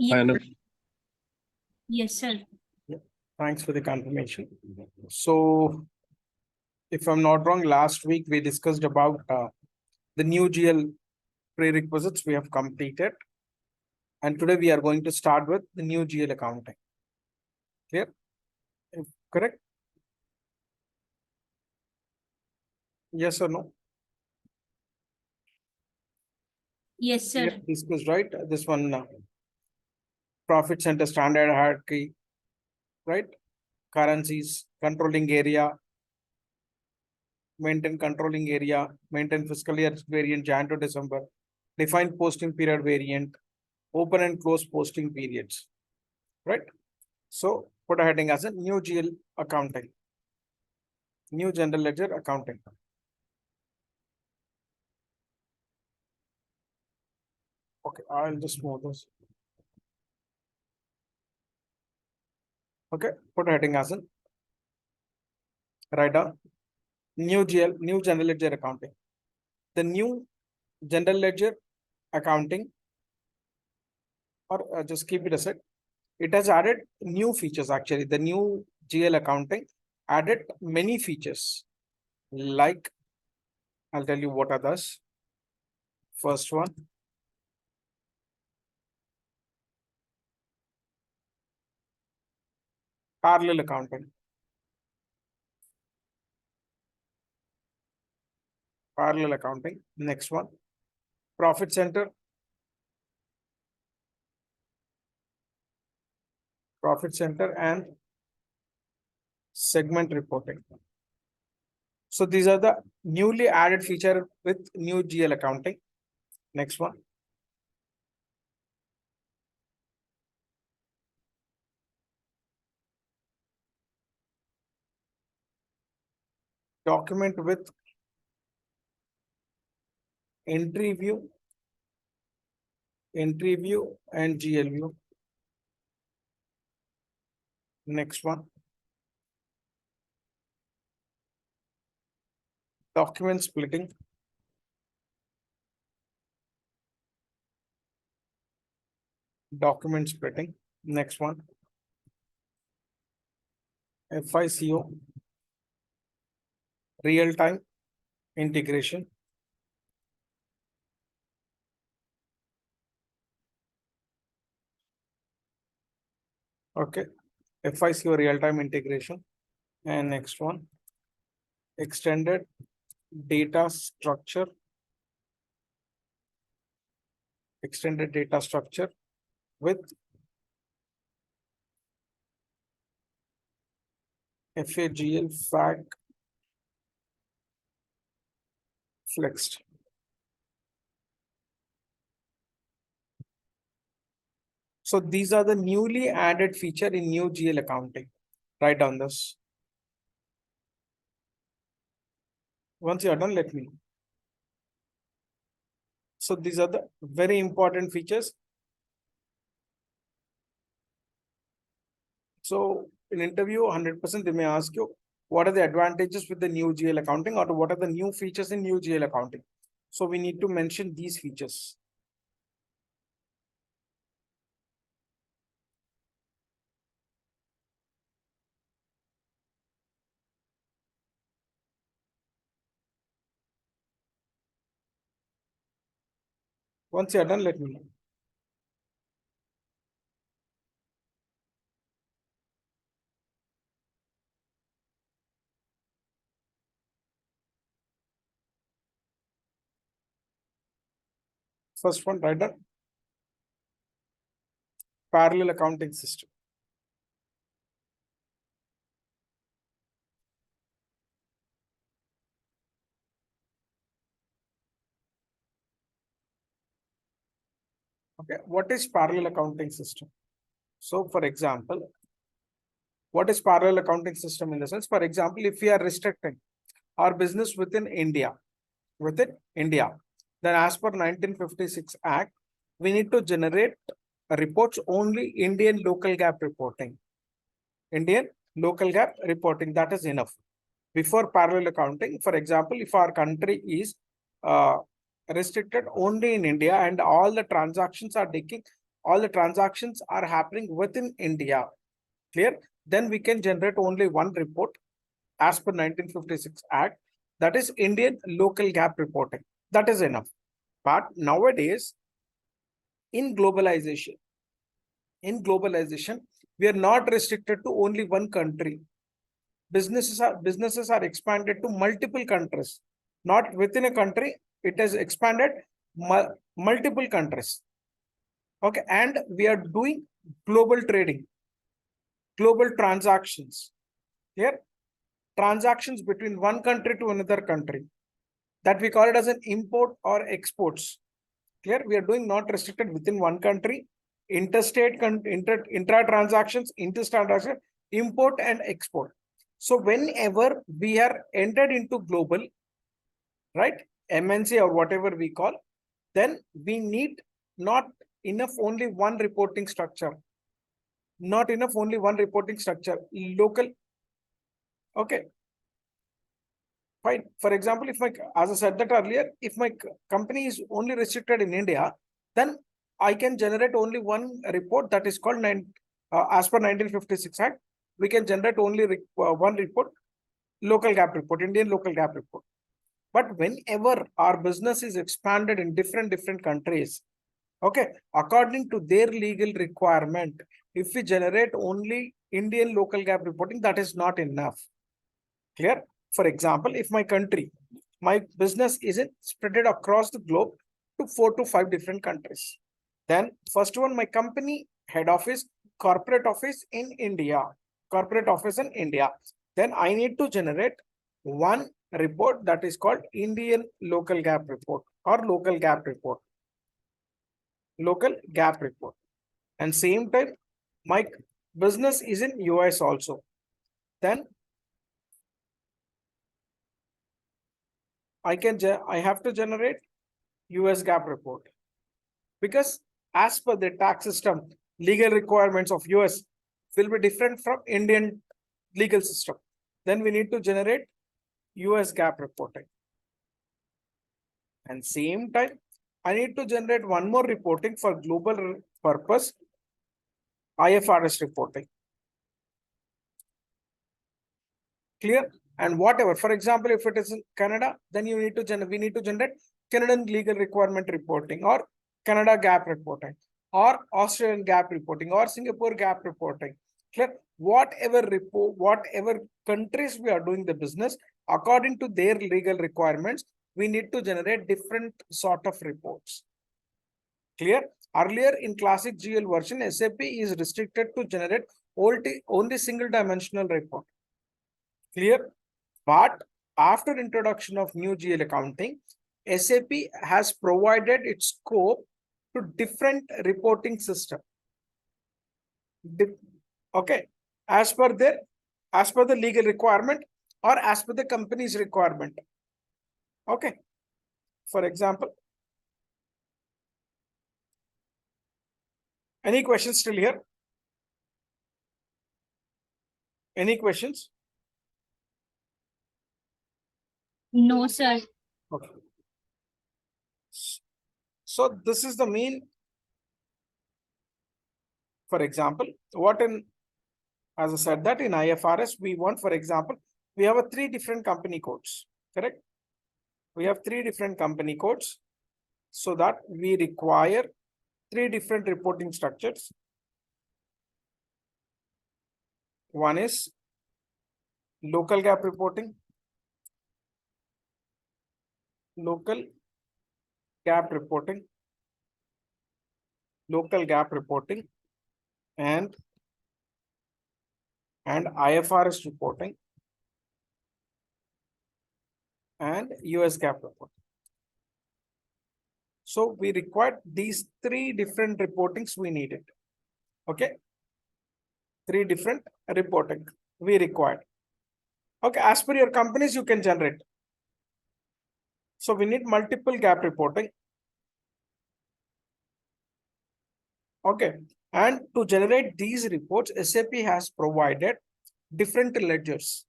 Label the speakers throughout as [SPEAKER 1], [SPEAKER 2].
[SPEAKER 1] Yes,
[SPEAKER 2] Final.
[SPEAKER 1] yes, sir.
[SPEAKER 3] Thanks for the confirmation. So, if I'm not wrong, last week we discussed about the new GL prerequisites we have completed. And today we are going to start with the new GL accounting. Clear? Correct? Yes or no?
[SPEAKER 1] Yes,
[SPEAKER 3] We
[SPEAKER 1] sir.
[SPEAKER 3] have discussed, right? This one, profit center standard hierarchy, right? Currencies, controlling area, maintain controlling area, maintain fiscal year variant Jan to December, define posting period variant, open and close posting periods, right? So put a heading as a new GL accounting, new general ledger accounting. Okay, I'll just move this. Okay, put a heading as a write down new GL, new general ledger accounting. The new general ledger accounting, or just keep it aside. It has added new features actually. The new GL accounting added many features. Like, I'll tell you what are those. First one. Parallel accounting. Parallel accounting. Next one. Profit center. Profit center and segment reporting. So these are the newly added feature with new GL accounting. Next one. Document with entry view and GL view. Next one. Document splitting. Document splitting. Next one. FICO. Real-time integration. Okay. FICO real-time integration. And next one. Extended data structure. Extended data structure with FAGL FAG flexed. So these are the newly added feature in new GL accounting. Write down this. Once you are done, let me know. So these are the very important features. So in interview, 100% they may ask you, what are the advantages with the new GL accounting, or what are the new features in new GL accounting? So we need to mention these features. Once you are done, let me know. First one, write down parallel accounting system. Okay, what is parallel accounting system? So for example, what is parallel accounting system in the sense? For example, if we are restricting our business within India, then as per 1956 Act, we need to generate reports only Indian local gap reporting. Indian local gap reporting, that is enough. Before parallel accounting, for example, if our country is restricted only in India and all the transactions are taking all the transactions are happening within India. Clear? Then we can generate only one report as per 1956 Act, that is Indian local GAAP reporting. That is enough. But nowadays, in globalization, we are not restricted to only one country. Businesses are expanded to multiple countries, not within a country. It has expanded multiple countries. Okay, and we are doing global trading, global transactions. Here, transactions between one country to another country, that we call it as an import or exports. Clear? We are doing not restricted within one country, interstate, intra transactions, transaction, import and export. So whenever we are entered into global, right, MNC or whatever we call, then we need not enough only one reporting structure. Not enough only one reporting structure. Local. Okay. Fine. For example, if as I said that earlier, if my company is only restricted in India, then I can generate only one report, that is called as per 1956 Act. We can generate only one report, local GAAP report, Indian local GAAP report. But whenever our business is expanded in different countries, okay, according to their legal requirement, if we generate only Indian local GAAP reporting, that is not enough. Clear? For example, if my business isn't spread across the globe to 4 to 5 different countries, then first one, my company head office, corporate office in India, then I need to generate one report, that is called Indian local GAAP report or local GAAP report. And same time, my business is in US also, then I have to generate US GAAP report, because as per the tax system, legal requirements of US will be different from Indian legal system. Then we need to generate US GAAP reporting. And same time, I need to generate one more reporting for global purpose, IFRS reporting. Clear? And whatever, for example, if it is in Canada, then we need to generate Canadian legal requirement reporting, or Canada GAAP reporting, or Australian GAAP reporting, or Singapore GAAP reporting. Clear? Whatever countries we are doing the business, according to their legal requirements, we need to generate different sort of reports. Clear? Earlier in classic GL version, SAP is restricted to generate only single dimensional report. Clear? But after introduction of new GL accounting, SAP has provided its scope to different reporting system. Okay, as per the legal requirement, or as per the company's requirement. Okay, for example, any questions still here? Any questions?
[SPEAKER 1] No, sir.
[SPEAKER 3] Okay. So this is the mean. For example, as I said that in IFRS, we want, for example, we have 3 different company codes, correct? We have 3 different company codes, so that we require 3 different reporting structures. One is local GAAP reporting, local GAAP reporting, and IFRS reporting, and US GAAP reporting. So we required these 3 different reportings we needed. Okay, 3 different reporting we required. Okay, as per your companies, you can generate. So we need multiple GAAP reporting. Okay, and to generate these reports, SAP has provided different ledgers.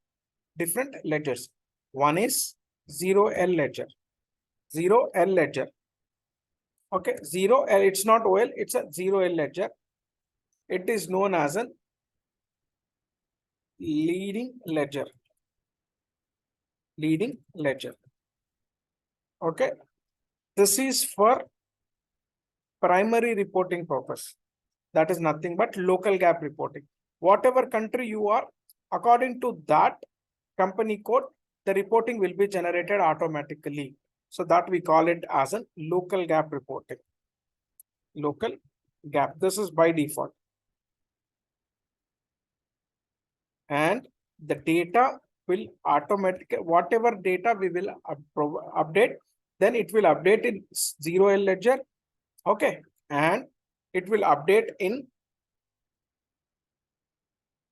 [SPEAKER 3] One is 0L ledger. Okay, 0L, it's not OL, it's a 0L ledger. It is known as a leading ledger. Leading ledger. Okay, this is for primary reporting purpose. That is nothing but local gap reporting. Whatever country you are, according to that company code, the reporting will be generated automatically. So that we call it as a local gap reporting. Local gap. This is by default. And the data will automatically, whatever data we will update, then it will update in 0L ledger. Okay. And it will update in,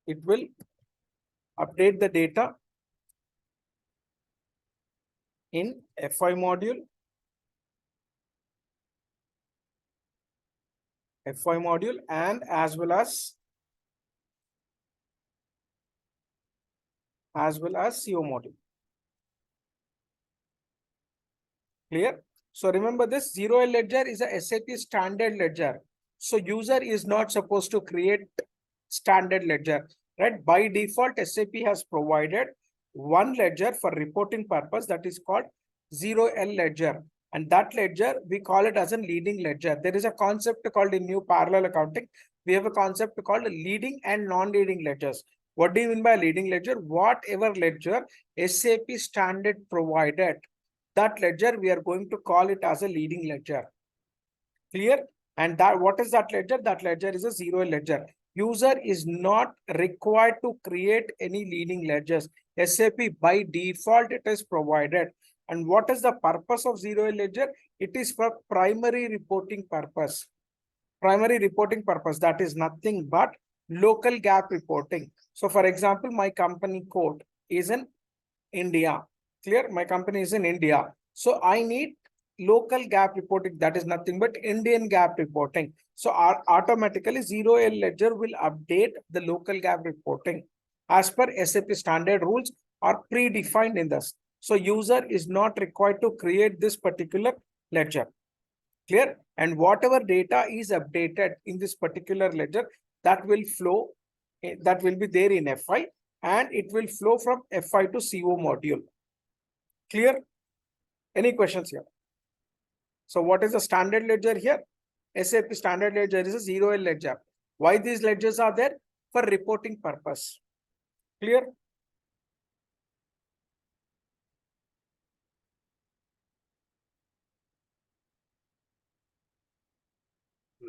[SPEAKER 3] it will update the data in FI module. FI module and as well as CO module. Clear? So remember this 0L ledger is a SAP standard ledger. So user is not supposed to create standard ledger, right? By default, SAP has provided one ledger for reporting purpose that is called 0L ledger. And that ledger, we call it as a leading ledger. There is a concept called in new parallel accounting. We have a concept called leading and non-leading ledgers. What do you mean by leading ledger? Whatever ledger SAP standard provided, that ledger we are going to call it as a leading ledger. Clear? And that what is that ledger? That ledger is a 0L ledger. User is not required to create any leading ledgers. SAP by default it is provided. And what is the purpose of 0L ledger? It is for primary reporting purpose. Primary reporting purpose, that is nothing but local gap reporting. So for example, my company code is in India. Clear? My company is in India. So I need local gap reporting, that is nothing but Indian gap reporting. So automatically 0L ledger will update the local gap reporting as per SAP standard rules are predefined in this. So user is not required to create this particular ledger. Clear? And whatever data is updated in this particular ledger, that will flow, that will be there in FI, and it will flow from FI to CO module. Clear? Any questions here? So what is the standard ledger here? SAP standard ledger is a 0L ledger. Why these ledgers are there? For reporting purpose. Clear?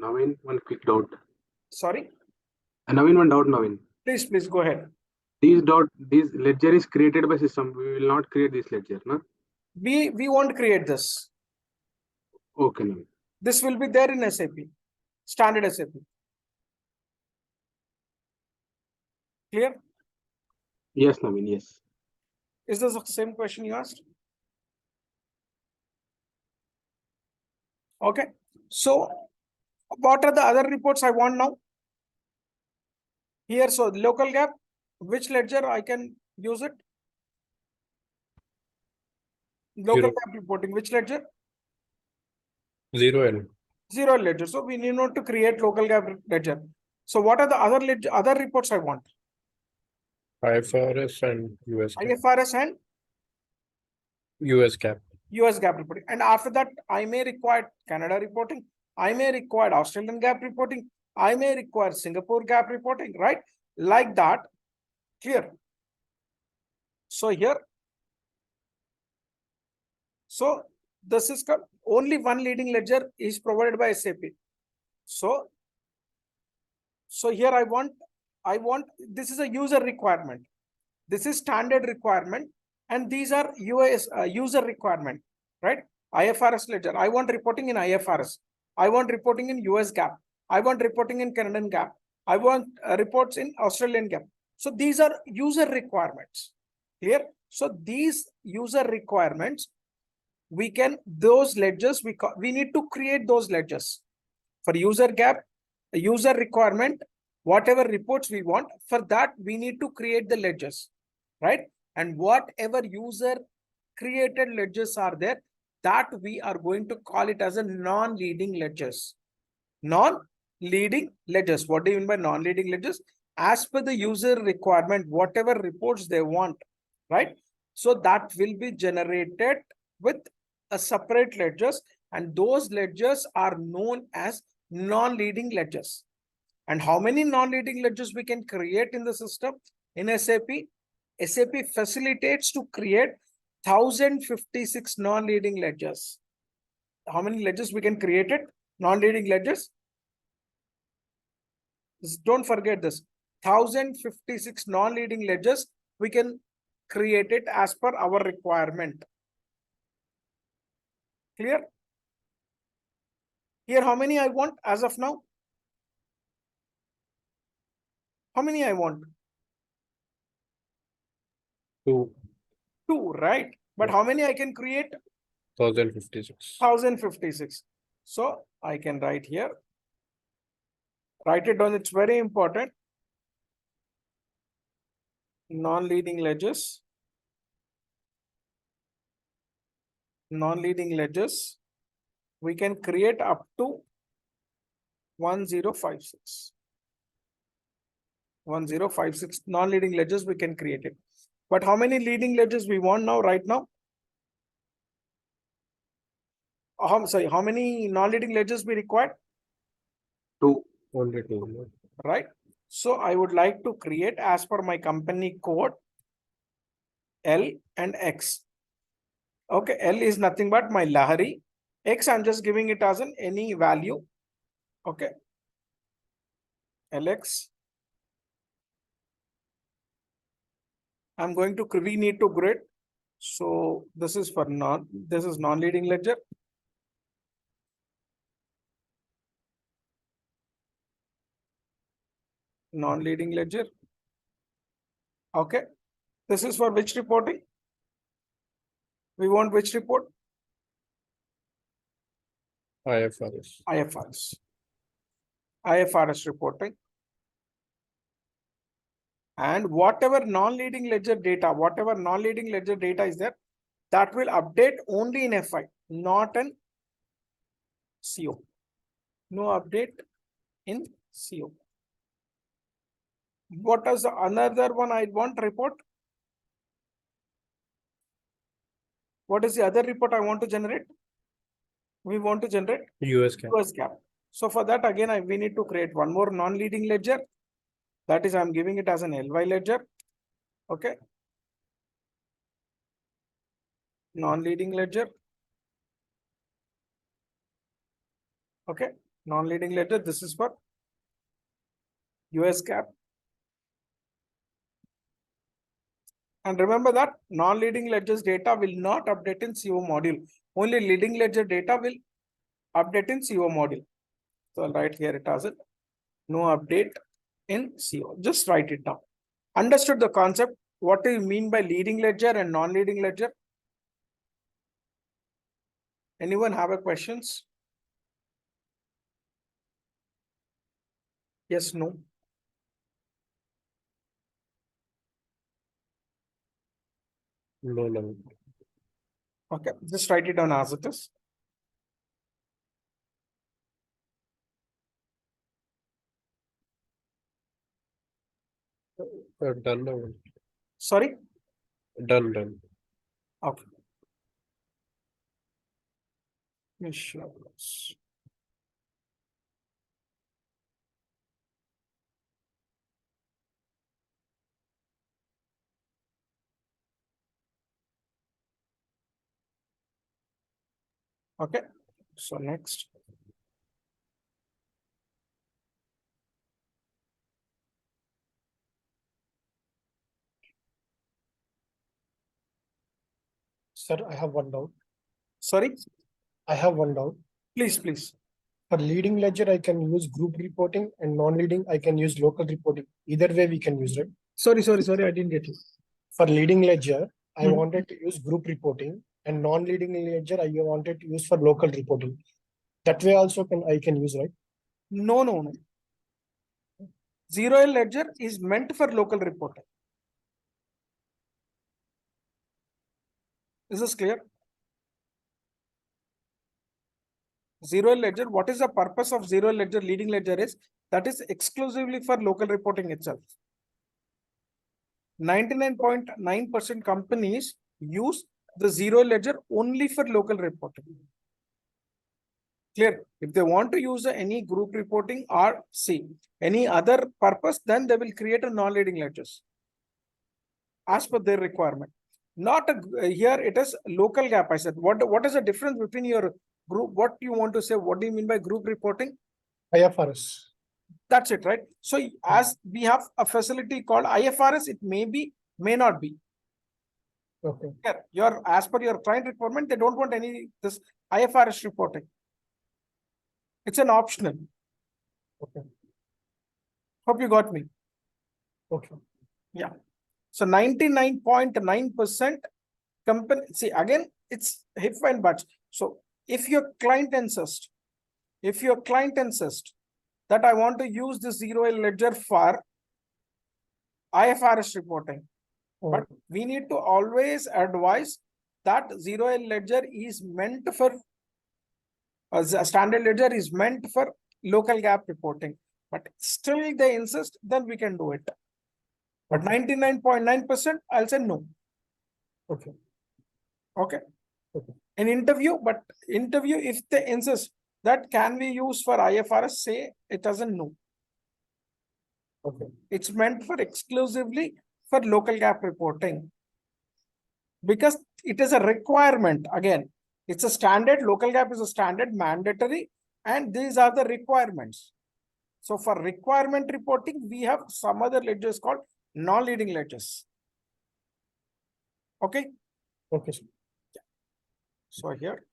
[SPEAKER 2] Naveen, one quick doubt.
[SPEAKER 3] Sorry?
[SPEAKER 2] Naveen, one doubt, Naveen.
[SPEAKER 3] Please go ahead.
[SPEAKER 2] This ledger is created by system. We will not create this ledger, no?
[SPEAKER 3] We won't create this.
[SPEAKER 2] Okay, Naveen.
[SPEAKER 3] This will be there in SAP, standard SAP. Clear?
[SPEAKER 2] Yes, Naveen, yes.
[SPEAKER 3] Is this the same question you asked? Okay. So what are the other reports I want now? Here, so local gap, which ledger I can use it? Local gap reporting, which ledger?
[SPEAKER 4] 0L.
[SPEAKER 3] 0L ledger. So we need not to create local gap ledger. So what are the other reports I want?
[SPEAKER 4] IFRS and US GAAP.
[SPEAKER 3] IFRS and
[SPEAKER 4] US GAAP.
[SPEAKER 3] US gap reporting. And after that, I may require Canada reporting. I may require Australian gap reporting. I may require Singapore gap reporting, right? Like that. Clear? So here, so this is only one leading ledger is provided by SAP. So here I want, this is a user requirement. This is standard requirement. And these are user requirement, right? IFRS ledger. I want reporting in IFRS. I want reporting in US GAAP. I want reporting in Canadian GAAP. I want reports in Australian GAAP. So these are user requirements. Clear? So these user requirements, we can, those ledgers, we need to create those ledgers. For user GAAP, user requirement, whatever reports we want, for that we need to create the ledgers, right? And whatever user created ledgers are there, that we are going to call it as a non-leading ledgers. Non-leading ledgers. What do you mean by non-leading ledgers? As per the user requirement, whatever reports they want, right? So that will be generated with a separate ledgers, and those ledgers are known as non-leading ledgers. And how many non-leading ledgers we can create in the system in SAP? SAP facilitates to create 1056 non-leading ledgers. How many ledgers we can create it? Non-leading ledgers. Don't forget this. 1056 non-leading ledgers we can create it as per our requirement. Clear? Here, how many I want as of now? How many I want?
[SPEAKER 4] 2.
[SPEAKER 3] 2, right? But
[SPEAKER 4] Yeah.
[SPEAKER 3] how many I can create?
[SPEAKER 4] 1056.
[SPEAKER 3] 1056. So I can write here. Write it down. It's very important. Non-leading ledgers. Non-leading ledgers. We can create up to 1056. 1056 non-leading ledgers we can create it. But how many leading ledgers we want now, right now? How many non-leading ledgers we require?
[SPEAKER 2] 2.
[SPEAKER 4] Only 2.
[SPEAKER 3] Right? So I would like to create as per my company code L and X. Okay, L is nothing but my Lahari. X, I'm just giving it as an any value. Okay. LX. I'm going to, we need to grid. So this is for this is non-leading ledger. Non-leading ledger. Okay. This is for which reporting? We want which report?
[SPEAKER 4] IFRS.
[SPEAKER 3] IFRS. IFRS reporting. And whatever non-leading ledger data, is there, that will update only in FI, not in CO. No update in CO. What is the another one I want report? What is the other report I want to generate? We want to generate
[SPEAKER 4] US GAAP.
[SPEAKER 3] US GAAP. So for that, again, we need to create one more non-leading ledger. That is, I'm giving it as an LY ledger. Okay. Non-leading ledger. Okay. Non-leading ledger. This is for US GAAP. And remember that non-leading ledgers data will not update in CO module. Only leading ledger data will update in CO module. So I'll write here it as it. No update in CO. Just write it down. Understood the concept? What do you mean by leading ledger and non-leading ledger? Anyone have a questions? Yes, no.
[SPEAKER 4] No.
[SPEAKER 3] Okay, just write it down as it is.
[SPEAKER 4] Done now.
[SPEAKER 3] Sorry?
[SPEAKER 4] Done.
[SPEAKER 3] Okay. Insurance. Okay, so next.
[SPEAKER 5] Sir, I have one doubt.
[SPEAKER 3] Sorry,
[SPEAKER 5] I have one doubt.
[SPEAKER 3] please.
[SPEAKER 5] For leading ledger, I can use group reporting, and non-leading, I can use local reporting. Either way, we can use, right?
[SPEAKER 3] Sorry, I didn't get you.
[SPEAKER 5] For leading ledger, I
[SPEAKER 3] Hmm.
[SPEAKER 5] wanted to use group reporting, and non-leading ledger, I wanted to use for local reporting. That way also I can use, right?
[SPEAKER 3] No. Zero L ledger is meant for local reporting. Is this clear? zero ledger, what is the purpose of zero ledger leading ledger is that is exclusively for local reporting itself. 99.9% companies use the zero ledger only for local reporting. Clear? If they want to use any group reporting or any other purpose, then they will create a non-leading ledgers as per their requirement. Not here it is local GAAP. I said, what is the difference between your group? What you want to say? What do you mean by group reporting?
[SPEAKER 5] IFRS.
[SPEAKER 3] That's it, right? So as we have a facility called IFRS, it may be, may not be.
[SPEAKER 5] Okay.
[SPEAKER 3] Here, as per your client requirement, they don't want this IFRS reporting. It's an optional.
[SPEAKER 5] Okay.
[SPEAKER 3] Hope you got me.
[SPEAKER 5] Okay.
[SPEAKER 3] Yeah. So 99.9% company, see again, it's if and buts. So if your client insists that I want to use the zero ledger for IFRS reporting, but we need to always advise that zero ledger is meant for a standard ledger is meant for local GAAP reporting, but still they insist, then we can do it. But 99.9%, I'll say no.
[SPEAKER 5] Okay.
[SPEAKER 3] Okay.
[SPEAKER 5] Okay.
[SPEAKER 3] In interview, if they insist that can we use for IFRS, say it doesn't know.
[SPEAKER 5] Okay.
[SPEAKER 3] It's meant for exclusively for local GAAP reporting. Because it is a requirement. Again, it's a standard, local GAAP is a standard mandatory, and these are the requirements. So for requirement reporting, we have some other ledgers called non-leading ledgers. Okay.
[SPEAKER 5] Okay. Sir.
[SPEAKER 3] So here,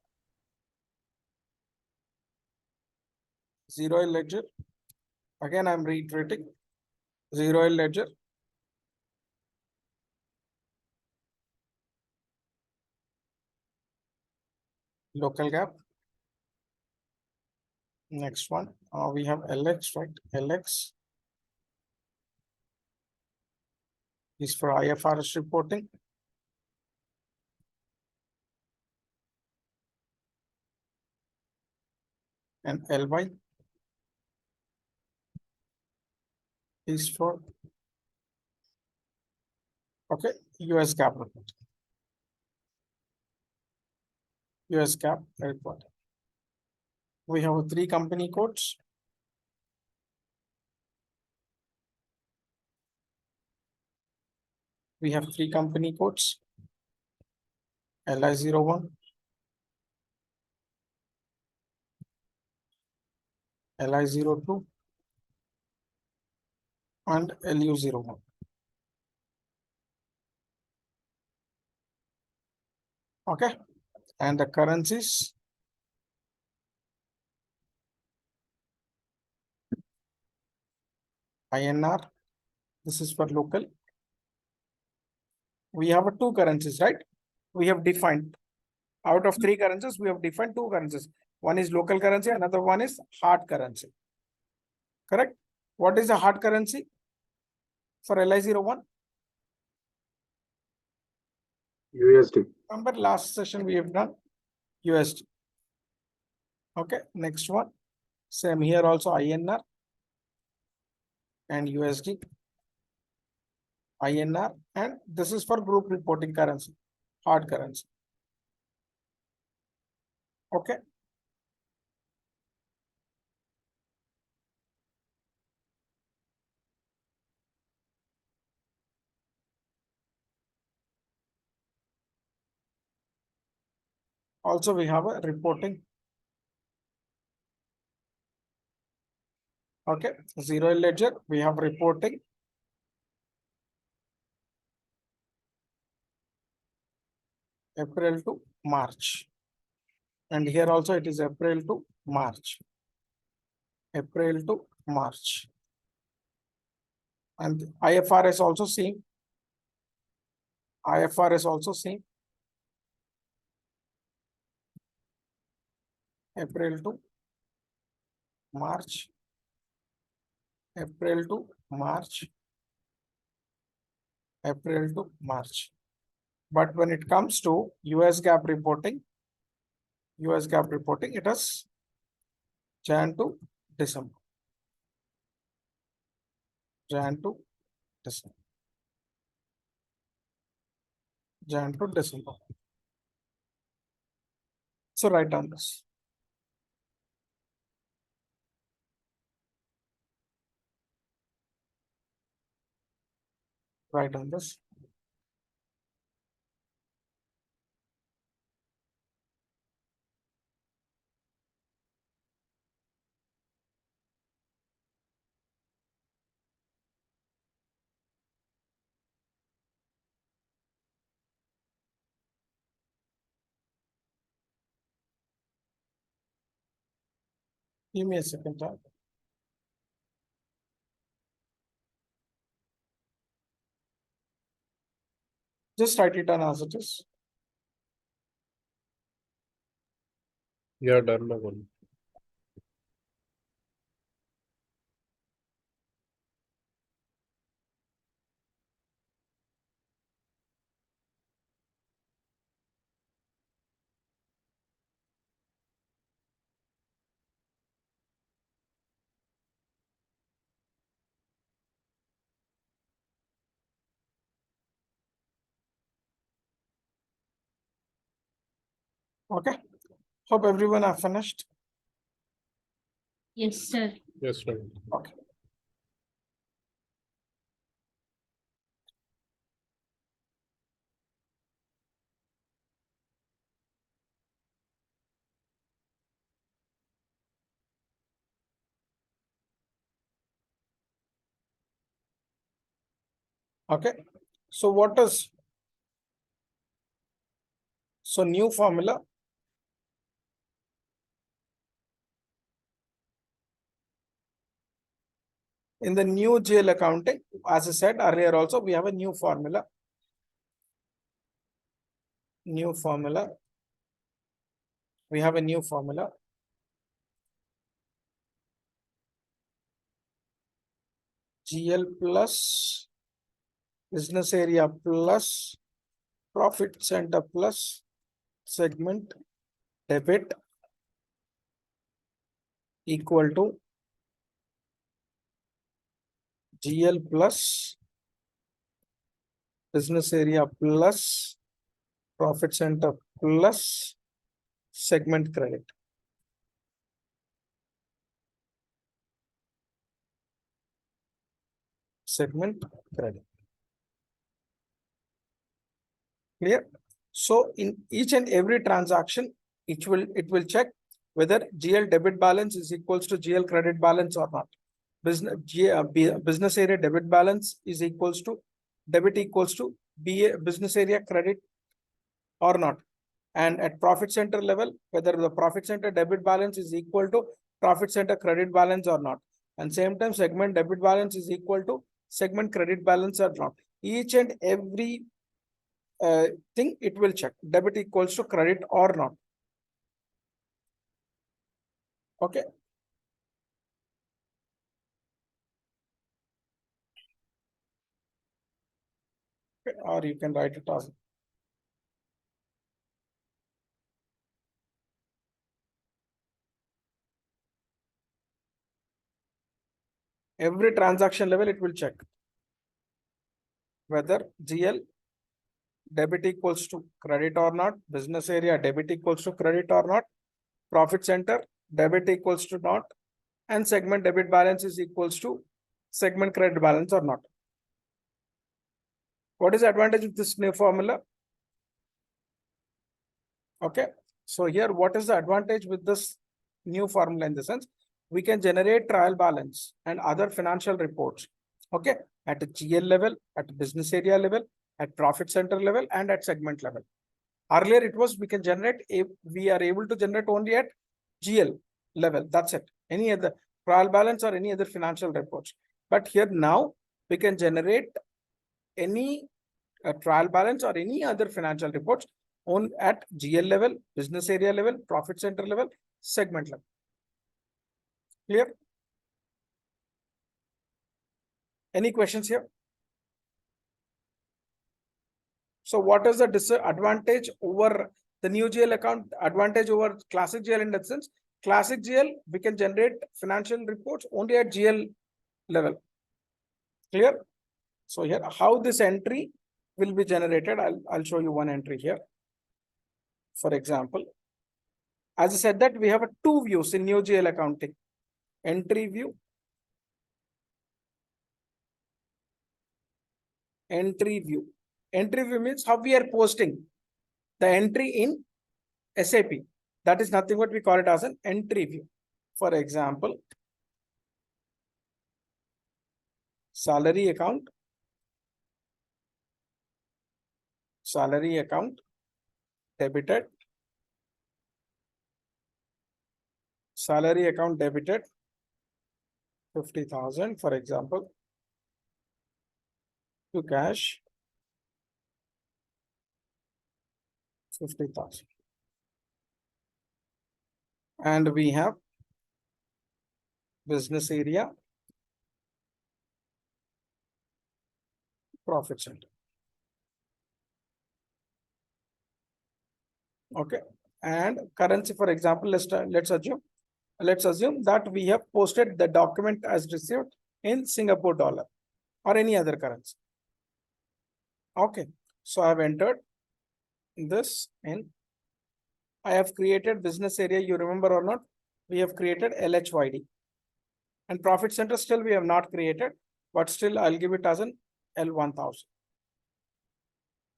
[SPEAKER 3] zero ledger. Again, I'm reiterating zero ledger. Local GAAP. Next one, we have LX, right? LX is for IFRS reporting. And LY is for US GAAP report. US GAAP report. We have 3 company codes. We have 3 company codes. LI01, LI02, and LU01. Okay, and the currencies. INR, this is for local. We have 2 currencies, right? We have defined out of 3 currencies, we have defined 2 currencies. One is local currency, another one is hard currency. Correct? What is the hard currency for LI01?
[SPEAKER 2] USD.
[SPEAKER 3] Remember last session we have done USD. Okay, next one. Same here also INR and USD. INR, and this is for group reporting currency, hard currency. Okay. Also, we have a reporting. Okay, zero ledger, we have reporting. April to March. And here also it is April to March. April to March. And IFRS also same. IFRS also same. April to March. April to March. April to March. But when it comes to US GAAP reporting, it is Jan to December. Jan to December. Jan to December. So write down this. Write down this. Give me a second time. Just write it down as it is.
[SPEAKER 4] Yeah, done, Naman.
[SPEAKER 3] Okay. Hope everyone have finished.
[SPEAKER 1] Yes, sir.
[SPEAKER 4] Yes, Naman.
[SPEAKER 3] Okay. Okay. So what is new formula? In the new GL accounting, as I said earlier also, we have a new formula. New formula. We have a new formula. GL plus business area plus profit center plus segment debit equal to GL plus business area plus profit center plus segment credit. Segment credit. Clear? So in each and every transaction, it will check whether GL debit balance is equals to GL credit balance or not. Business area debit balance is equals to debit equals to BA business area credit or not. And at profit center level, whether the profit center debit balance is equal to profit center credit balance or not. And same time segment debit balance is equal to segment credit balance or not. Each and every thing it will check debit equals to credit or not. Okay. Or you can write it as every transaction level it will check whether GL debit equals to credit or not, business area debit equals to credit or not, profit center debit equals to not, and segment debit balance is equals to segment credit balance or not. What is the advantage of this new formula? Okay, so here what is the advantage with this new formula? In the sense we can generate trial balance and other financial reports, okay, at a GL level, at business area level, at profit center level, and at segment level. Earlier it was we can generate, we are able to generate only at GL level, that's it. Any other trial balance or any other financial reports. But here now we can generate any trial balance or any other financial reports on at GL level, business area level, profit center level, segment level. Clear? Any questions here? So what is the disadvantage over the new GL account? Advantage over classic GL in that sense? classic GL, we can generate financial reports only at GL level. Clear? So here, how this entry will be generated, I'll show you one entry here. For example, as I said that we have two views in new GL accounting. Entry view, entry view. Entry view means how we are posting the entry in SAP. That is nothing but we call it as an entry view. For example, salary account, debited, salary account debited 50,000, for example, to cash 50,000. And we have business area, profit center. Okay, and currency, for example, let's assume that we have posted the document as received in Singapore dollar or any other currency. Okay, so I have entered this in. I have created business area. You remember or not? We have created LHYD, and profit center still we have not created, but still I'll give it as an L1000.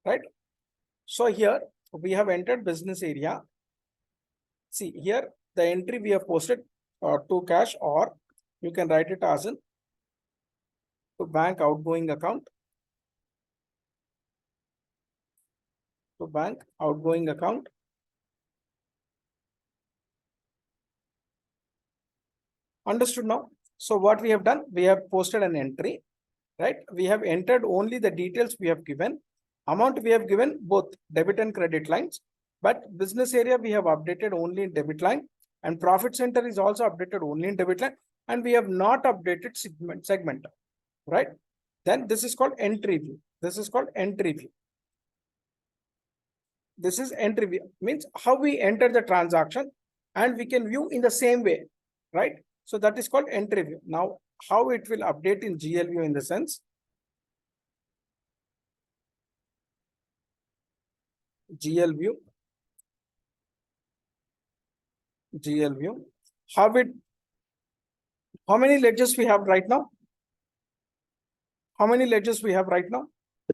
[SPEAKER 3] Right? So here we have entered business area. See here the entry we have posted to cash, or you can write it as an to bank outgoing account. To bank outgoing account. Understood now? So what we have done, we have posted an entry, right? We have entered only the details we have given. Amount we have given both debit and credit lines, but business area we have updated only in debit line, and profit center is also updated only in debit line, and we have not updated segment, right? Then this is called entry view. This is called entry view. This is entry view, means how we enter the transaction and we can view in the same way, right? So that is called entry view. Now, how it will update in GL view in the sense, GL view, how many ledgers we have right now? How many ledgers we have right now?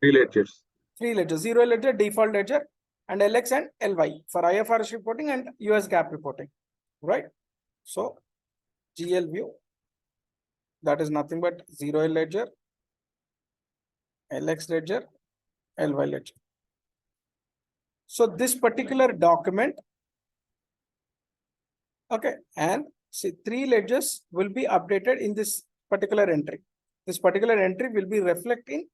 [SPEAKER 2] 3 ledgers.
[SPEAKER 3] 3 ledgers, 0 ledger, default ledger, and LX and LY for IFRS reporting and US GAAP reporting, right? So GL view, that is nothing but 0 ledger, LX ledger, LY ledger. So this particular document, okay, and see 3 ledgers will be updated in this particular entry. This particular entry will be reflecting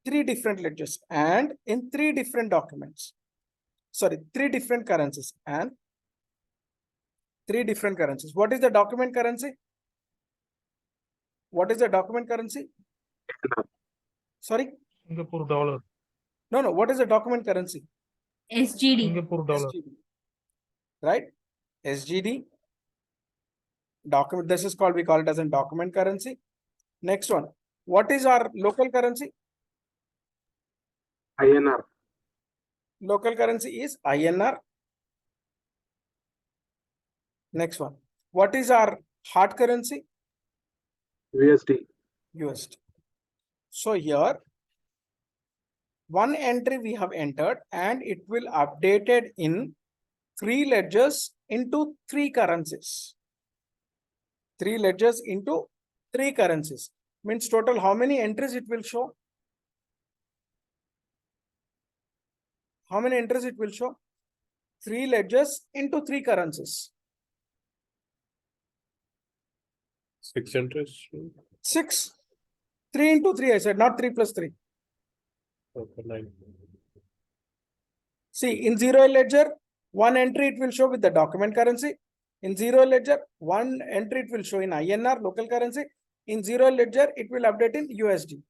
[SPEAKER 3] 3 different ledgers and in 3 different documents. Sorry, 3 different currencies and 3 different currencies. What is the document currency? What is the document currency? Sorry?
[SPEAKER 4] Singapore dollar.
[SPEAKER 3] No. What is the document currency?
[SPEAKER 1] SGD.
[SPEAKER 4] Singapore dollar.
[SPEAKER 3] SGD. Right? SGD. Document. This is called, we call it as a document currency. Next one. What is our local currency?
[SPEAKER 2] INR.
[SPEAKER 3] Local currency is INR. Next one. What is our hard currency?
[SPEAKER 2] USD.
[SPEAKER 3] USD. So here, one entry we have entered and it will updated in 3 ledgers into 3 currencies. 3 ledgers into 3 currencies. Means total how many entries it will show? How many entries it will show? 3 ledgers into 3 currencies.
[SPEAKER 4] 6 entries.
[SPEAKER 3] 6. 3 into 3, I said, not 3 plus 3.
[SPEAKER 4] Okay, 9.
[SPEAKER 3] See, in 0 ledger, one entry it will show with the document currency. In 0 ledger, one entry it will show in INR, local currency. In 0 ledger, it will update in USD.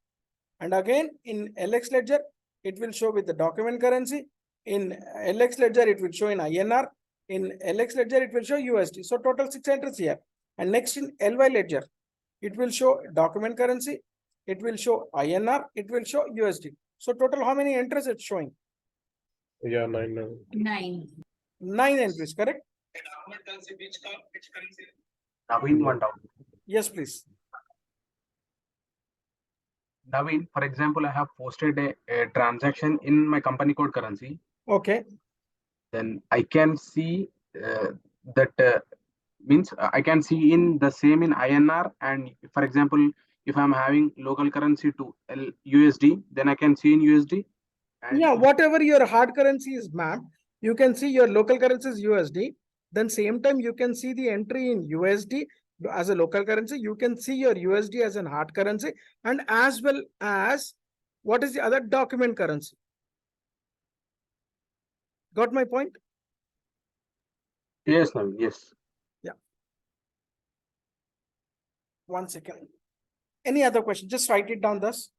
[SPEAKER 3] And again, in LX ledger, it will show with the document currency. In LX ledger, it will show in INR. In LX ledger, it will show USD. So total 6 entries here. And next in LY ledger, it will show document currency. It will show INR. It will show USD. So total how many entries it's showing?
[SPEAKER 4] Yeah, 9.
[SPEAKER 1] 9.
[SPEAKER 3] 9 entries, correct?
[SPEAKER 2] Naveen, one doubt.
[SPEAKER 3] Yes, please.
[SPEAKER 2] Naveen, for example, I have posted a transaction in my company code currency.
[SPEAKER 3] Okay.
[SPEAKER 2] Then I can see that means I can see in the same in INR, and for example, if I'm having local currency to USD, then I can see in USD. And
[SPEAKER 3] Yeah, whatever your hard currency is mapped, you can see your local currency is USD. Then same time you can see the entry in USD as a local currency. You can see your USD as an hard currency, and as well as what is the other document currency. Got my point?
[SPEAKER 2] yes, Naveen, yes.
[SPEAKER 3] One second. Any other question? Just write it down thus.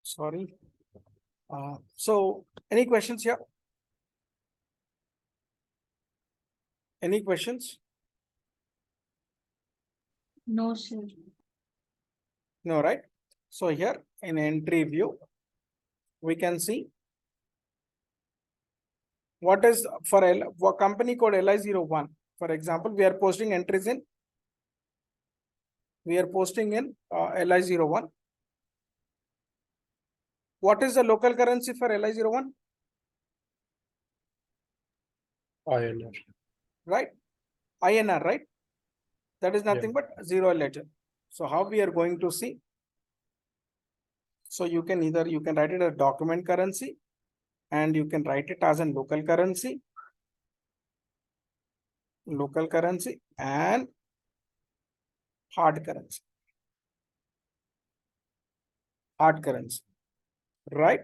[SPEAKER 3] Sorry. So any questions here? Any questions?
[SPEAKER 1] No, sir.
[SPEAKER 3] No, right? So here in entry view, we can see what is for company code LI01. For example, we are posting entries in. We are posting in LI01. What is the local currency for LI01?
[SPEAKER 4] INR.
[SPEAKER 3] Right? INR, right? That is nothing but zero ledger. So how we are going to see? So you can write it as document currency, and you can write it as a local currency and hard currency. Right?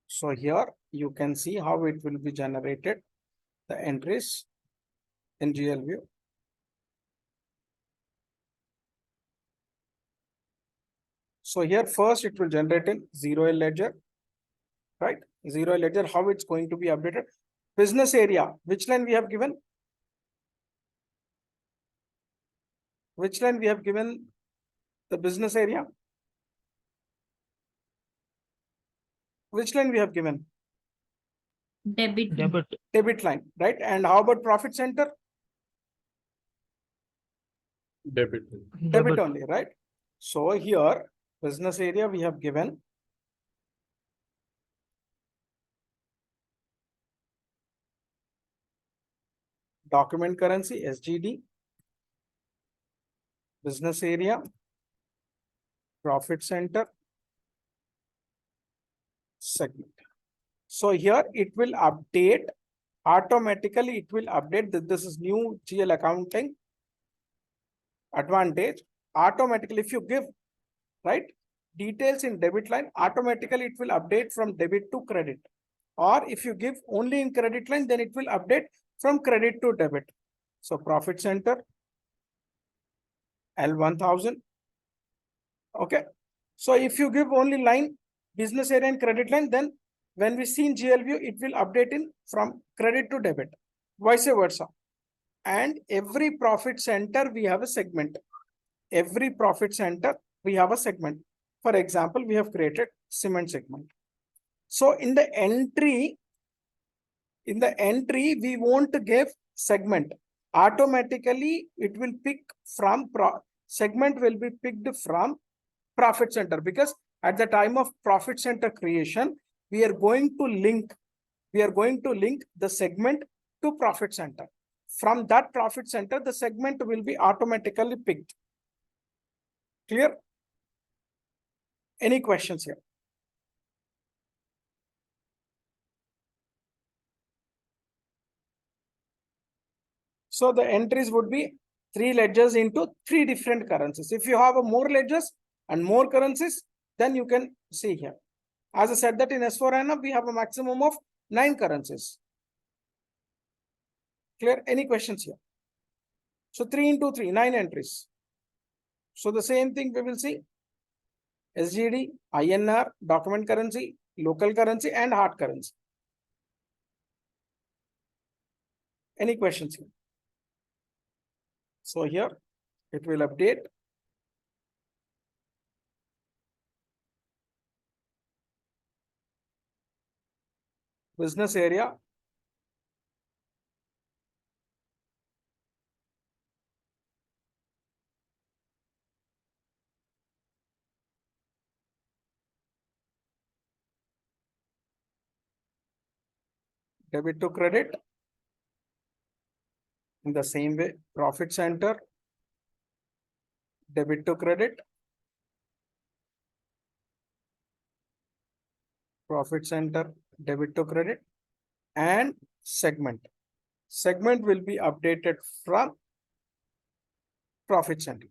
[SPEAKER 3] So here you can see how it will be generated, the entries in GL view. So here first it will generate in 0L ledger, right? 0L ledger, how it's going to be updated. Business area, which line we have given? Which line we have given the business area? Which line we have given?
[SPEAKER 1] Debit.
[SPEAKER 3] Debit line, right? And how about profit center?
[SPEAKER 4] Debit.
[SPEAKER 3] Debit only, right? So here, business area we have given document currency, SGD, business area, profit center, segment. So here it will update automatically. It will update that this is new GL accounting advantage. Automatically, if you give right details in debit line, automatically it will update from debit to credit. Or if you give only in credit line, then it will update from credit to debit. So profit center, L1000. Okay. So if you give only line, business area and credit line, then When we see in GL view, it will update in from credit to debit, vice versa. And every profit center, we have a segment. Every profit center, we have a segment. For example, we have created cement segment. So in the entry, we want to give segment. Automatically, it will pick from segment will be picked from profit center, because at the time of profit center creation, we are going to link the segment to profit center. From that profit center, the segment will be automatically picked. Clear? Any questions here? So the entries would be 3 ledgers into 3 different currencies. If you have a more ledgers and more currencies, then you can see here. As I said that in S4HANA, we have a maximum of 9 currencies. Clear? Any questions here? So 3 into 3, 9 entries. So the same thing we will see. SGD, INR, document currency, local currency, and hard currency. Any questions here? So here it will update. Business area. Debit to credit. In the same way, profit center, debit to credit, profit center, debit to credit, and segment. Segment will be updated from profit center.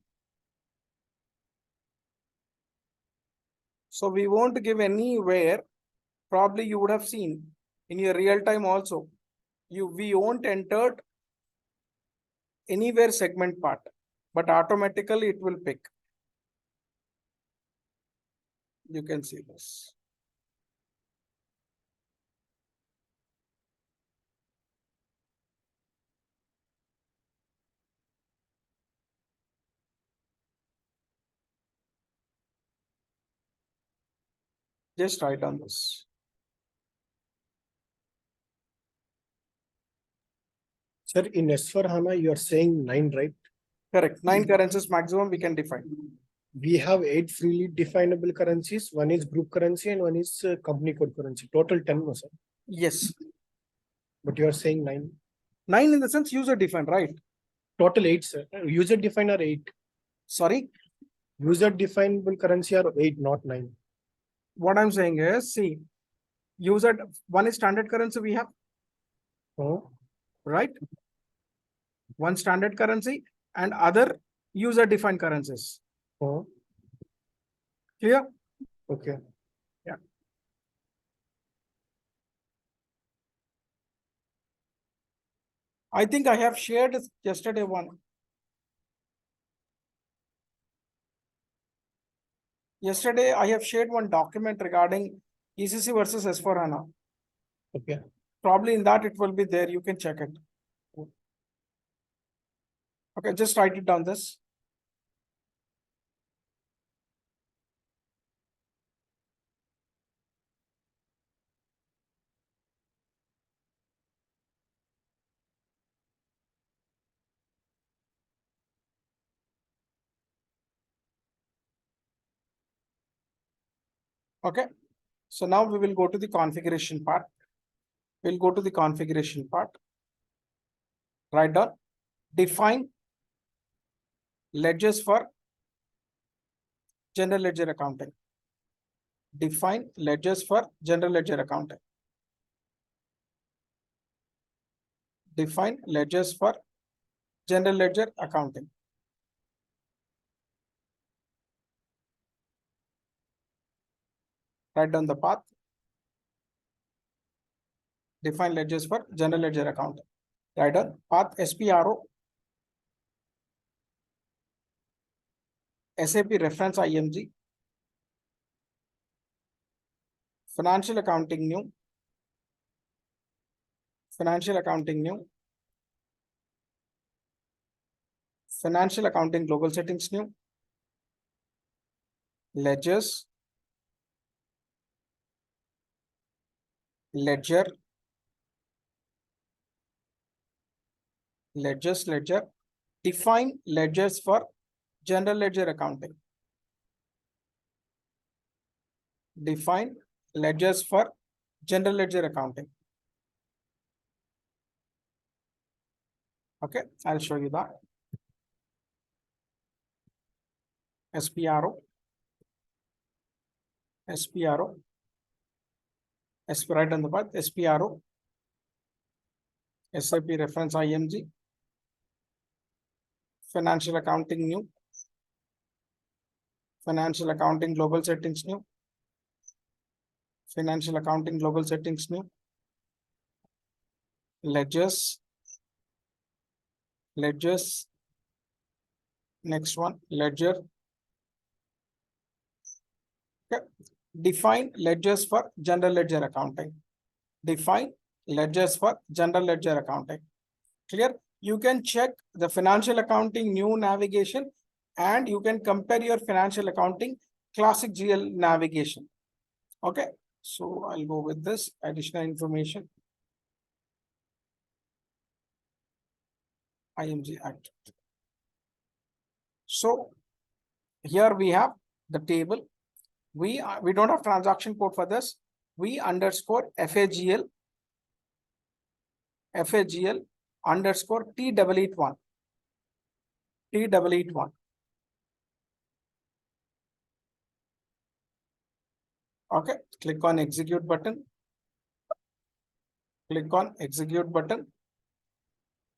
[SPEAKER 3] So we won't give anywhere. Probably you would have seen in your real time also. We won't enter anywhere segment part, but automatically it will pick. You can see this. Just write on this.
[SPEAKER 5] Sir, in S4HANA, you are saying 9, right?
[SPEAKER 3] Correct. 9 currencies maximum we can define.
[SPEAKER 5] We have 8 freely definable currencies. One is group currency and one is company code currency. Total 10, no, sir.
[SPEAKER 3] Yes.
[SPEAKER 5] But you are saying 9.
[SPEAKER 3] 9 in the sense user defined, right?
[SPEAKER 5] Total 8, sir. User defined are 8.
[SPEAKER 3] Sorry.
[SPEAKER 5] User definable currency are 8, not 9.
[SPEAKER 3] What I'm saying is, see, user one is standard currency we have,
[SPEAKER 5] Oh,
[SPEAKER 3] right? One standard currency and other user defined currencies.
[SPEAKER 5] oh,
[SPEAKER 3] Clear?
[SPEAKER 5] okay.
[SPEAKER 3] I think I have shared yesterday one. Yesterday, I have shared one document regarding ECC versus S4HANA.
[SPEAKER 5] Okay.
[SPEAKER 3] Probably in that it will be there. You can check it. Okay, just write it down this. Okay. So now we will go to the configuration part. We'll go to the configuration part. Write down, define ledgers for general ledger accounting. Define ledgers for general ledger accounting. Define ledgers for general ledger accounting. Write down the path. Define ledgers for general ledger accounting. Write down path SPRO, SAP reference IMG, Financial accounting new. Financial accounting new. Financial accounting global settings new. Ledgers. Ledger. Ledger. Define ledgers for general ledger accounting. Define ledgers for general ledger accounting. Okay, I'll show you that. SPRO. Right on the path. SPRO. SAP reference IMG. Financial accounting new. Financial accounting global settings new. Financial accounting global settings new. Ledgers. Next one, ledger. Okay. Define ledgers for general ledger accounting. Define ledgers for general ledger accounting. Clear? You can check the financial accounting new navigation and you can compare your financial accounting classic GL navigation. Okay, so I'll go with this additional information. IMG Act. So here we have the table. We don't have transaction code for this. We underscore FAGL underscore T881. Okay, click on execute button.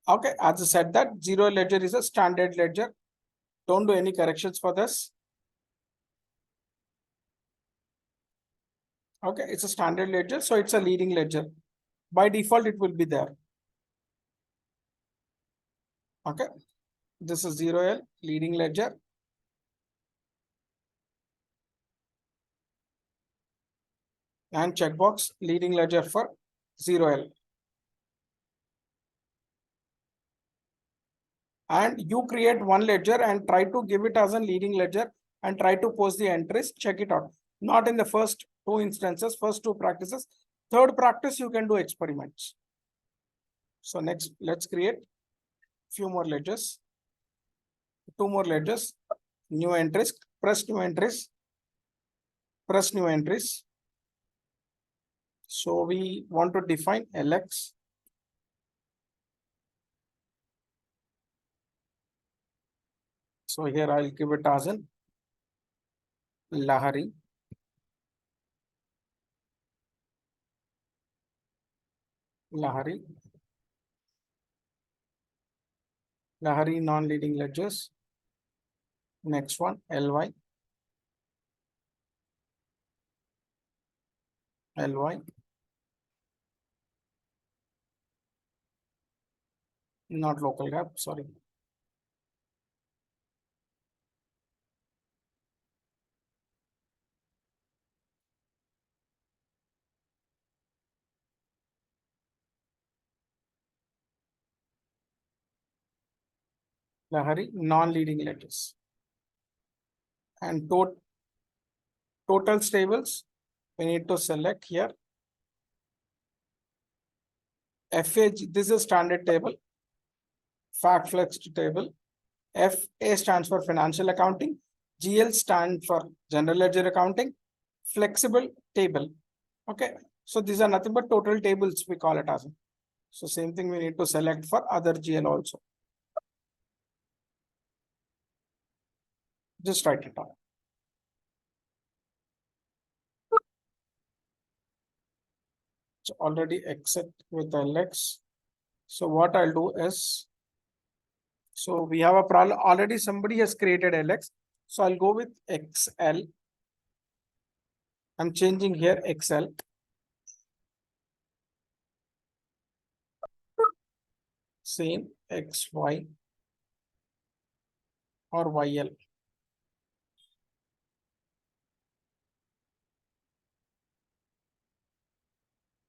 [SPEAKER 3] Okay, as I said that zero ledger is a standard ledger. Don't do any corrections for this. Okay, it's a standard ledger, so it's a leading ledger. By default, it will be there. Okay, this is 0L leading ledger. And checkbox leading ledger for 0L. And you create one ledger and try to give it as a leading ledger and try to post the entries, check it out. Not in the first two instances, first two practices. Third practice, you can do experiments. So next, let's create few more ledgers. Two more ledgers, new entries, press new entries. So we want to define LX. So here I'll give it as an Lahari. Lahari non-leading ledgers. Next one, LY. Not local gap, sorry. Lahari non-leading ledgers. And total tables, we need to select here. FAG, this is standard table. Fact flexed table. FA stands for financial accounting. GL stands for general ledger accounting. Flexible table. Okay. So these are nothing but total tables, we call it as. So same thing we need to select for other GL also. Just write it down. So already exit with LX. So what I'll do is, so we have a problem already, somebody has created LX. So I'll go with XL. I'm changing here XL. Same XY or YL.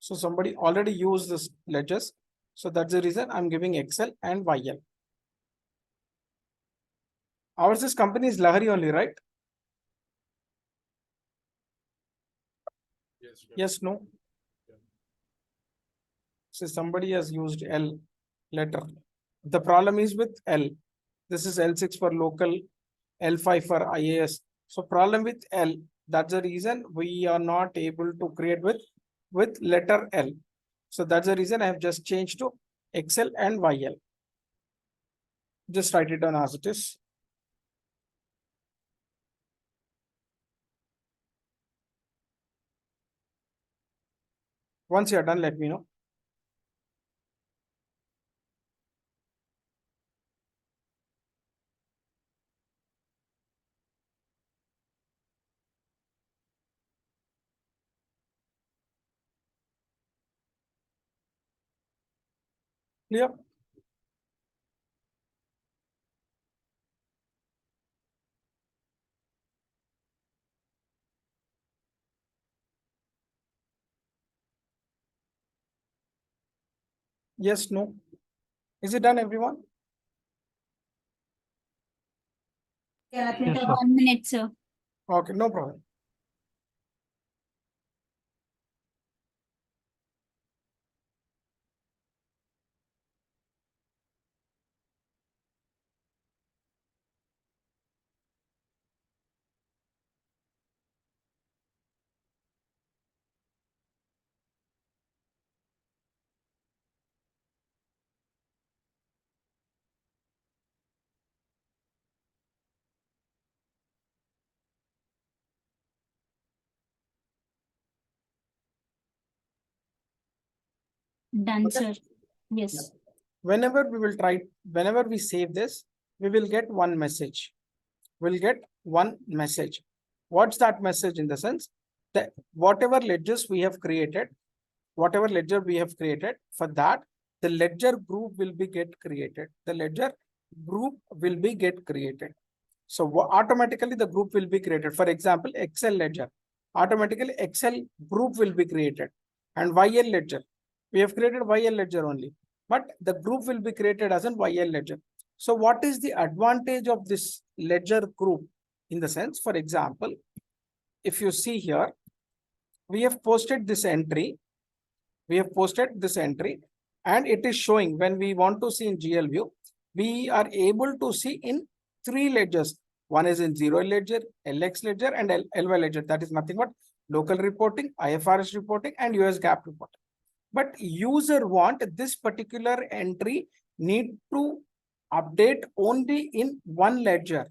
[SPEAKER 3] So somebody already used this ledgers. So that's the reason I'm giving Excel and YL. Ours this company is Lahari only, right?
[SPEAKER 4] Yes.
[SPEAKER 3] Yes, no.
[SPEAKER 4] Yeah.
[SPEAKER 3] So somebody has used L letter. The problem is with L. This is L6 for local, L5 for IAS. So problem with L. That's the reason we are not able to create with letter L. So that's the reason I have just changed to Excel and YL. Just write it down as it is. Once you're done, let me know. Clear? Yes, no. Is it done, everyone?
[SPEAKER 1] Yeah,
[SPEAKER 5] Yes, sir.
[SPEAKER 1] 1 minute, sir.
[SPEAKER 3] Okay, no problem.
[SPEAKER 1] Done,
[SPEAKER 3] Okay.
[SPEAKER 1] sir. Yes.
[SPEAKER 3] Whenever we save this, we will get one message. We'll get one message. What's that message? In the sense that whatever ledgers we have created, whatever ledger we have created, for that, the ledger group will be get created. The ledger group will be get created. So automatically the group will be created. For example, Excel ledger, automatically Excel group will be created. And YL ledger, we have created YL ledger only, but the group will be created as an YL ledger. So what is the advantage of this ledger group? In the sense, for example, if you see here, we have posted this entry. We have posted this entry and it is showing when we want to see in GL view, we are able to see in 3 ledgers. One is in 0 ledger, LX ledger and LY ledger. That is nothing but local reporting, IFRS reporting and US GAAP reporting. But user want this particular entry need to update only in one ledger.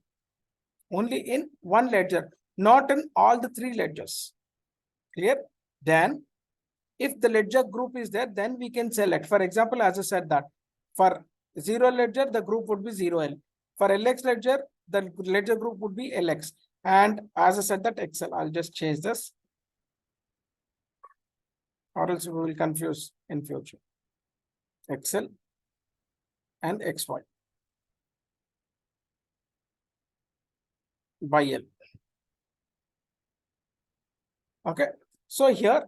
[SPEAKER 3] Only in one ledger, not in all the 3 ledgers. Clear? Then if the ledger group is there, then we can select. For example, as I said that for 0 ledger, the group would be 0L. For LX ledger, the ledger group would be LX. And as I said that Excel, I'll just change this, or else we will confuse in future. Excel and XY by L. Okay. So here,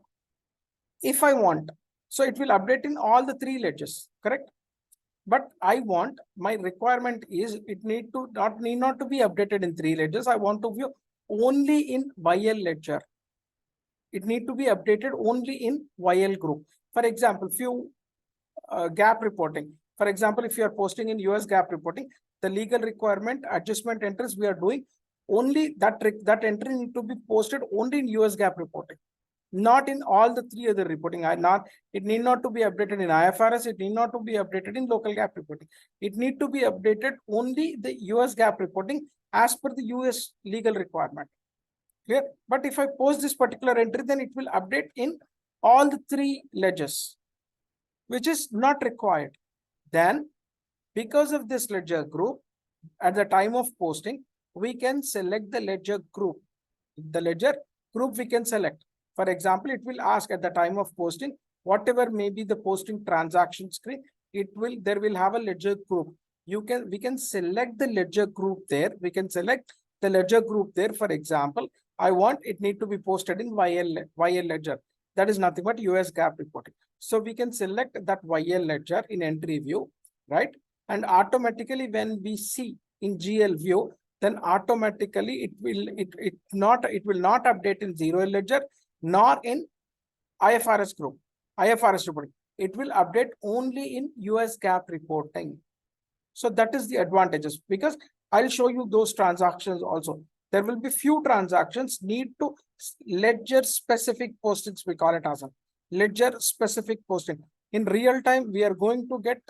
[SPEAKER 3] if I want, so it will update in all the 3 ledgers, correct? But I want, my requirement is it need not to be updated in 3 ledgers. I want to view only in YL ledger. It need to be updated only in YL group. For example, few gap reporting. For example, if you are posting in US gap reporting, the legal requirement adjustment entries we are doing only that entry need to be posted only in US gap reporting, not in all the 3 other reporting. It need not to be updated in IFRS. It need not to be updated in local GAAP reporting. It need to be updated only the US GAAP reporting as per the US legal requirement. Clear? But if I post this particular entry, then it will update in all the 3 ledgers, which is not required. Then because of this ledger group, at the time of posting, we can select the ledger group. The ledger group we can select. For example, it will ask at the time of posting, whatever may be the posting transaction screen, there will have a ledger group. We can select the ledger group there. We can select the ledger group there. For example, I want it need to be posted in YL ledger. That is nothing but US GAAP reporting. So we can select that YL ledger in entry view, right? And automatically when we see in GL view, then automatically it will not update in 0L ledger nor in IFRS group, IFRS reporting. It will update only in US GAAP reporting. So that is the advantages, because I'll show you those transactions also. There will be few transactions need to ledger specific postings, we call it as a ledger specific posting. In real time, we are going to get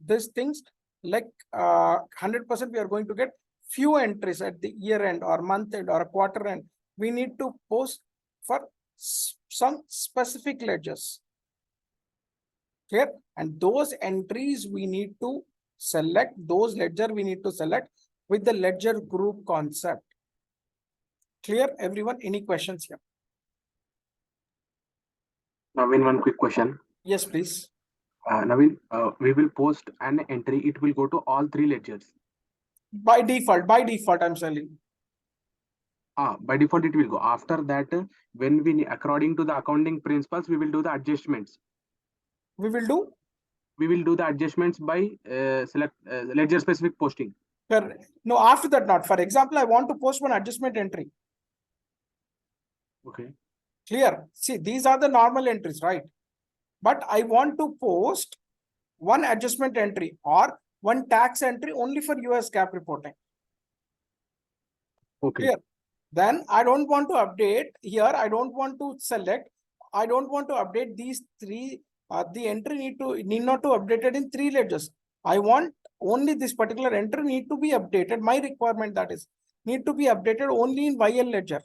[SPEAKER 3] these things like 100% we are going to get few entries at the year end or month end or quarter end. We need to post for some specific ledgers. Clear? And those entries we need to select, those ledger we need to select with the ledger group concept. Clear, everyone? Any questions here?
[SPEAKER 2] Naveen, one quick question.
[SPEAKER 3] Yes, please.
[SPEAKER 2] Naveen, we will post an entry. It will go to all three ledgers.
[SPEAKER 3] By default, I'm selling.
[SPEAKER 2] By default, it will go. After that, when we, according to the accounting principles, we will do the adjustments.
[SPEAKER 3] We will do?
[SPEAKER 2] We will do the adjustments by select ledger specific posting.
[SPEAKER 3] No, after that not. For example, I want to post one adjustment entry.
[SPEAKER 2] Okay.
[SPEAKER 3] Clear? See, these are the normal entries, right? But I want to post one adjustment entry or one tax entry only for US GAAP reporting.
[SPEAKER 2] Okay.
[SPEAKER 3] Clear? Then I don't want to update here. I don't want to select. I don't want to update these three. The entry need not to update it in three ledgers. I want only this particular entry need to be updated. My requirement, that is, need to be updated only in YL ledger.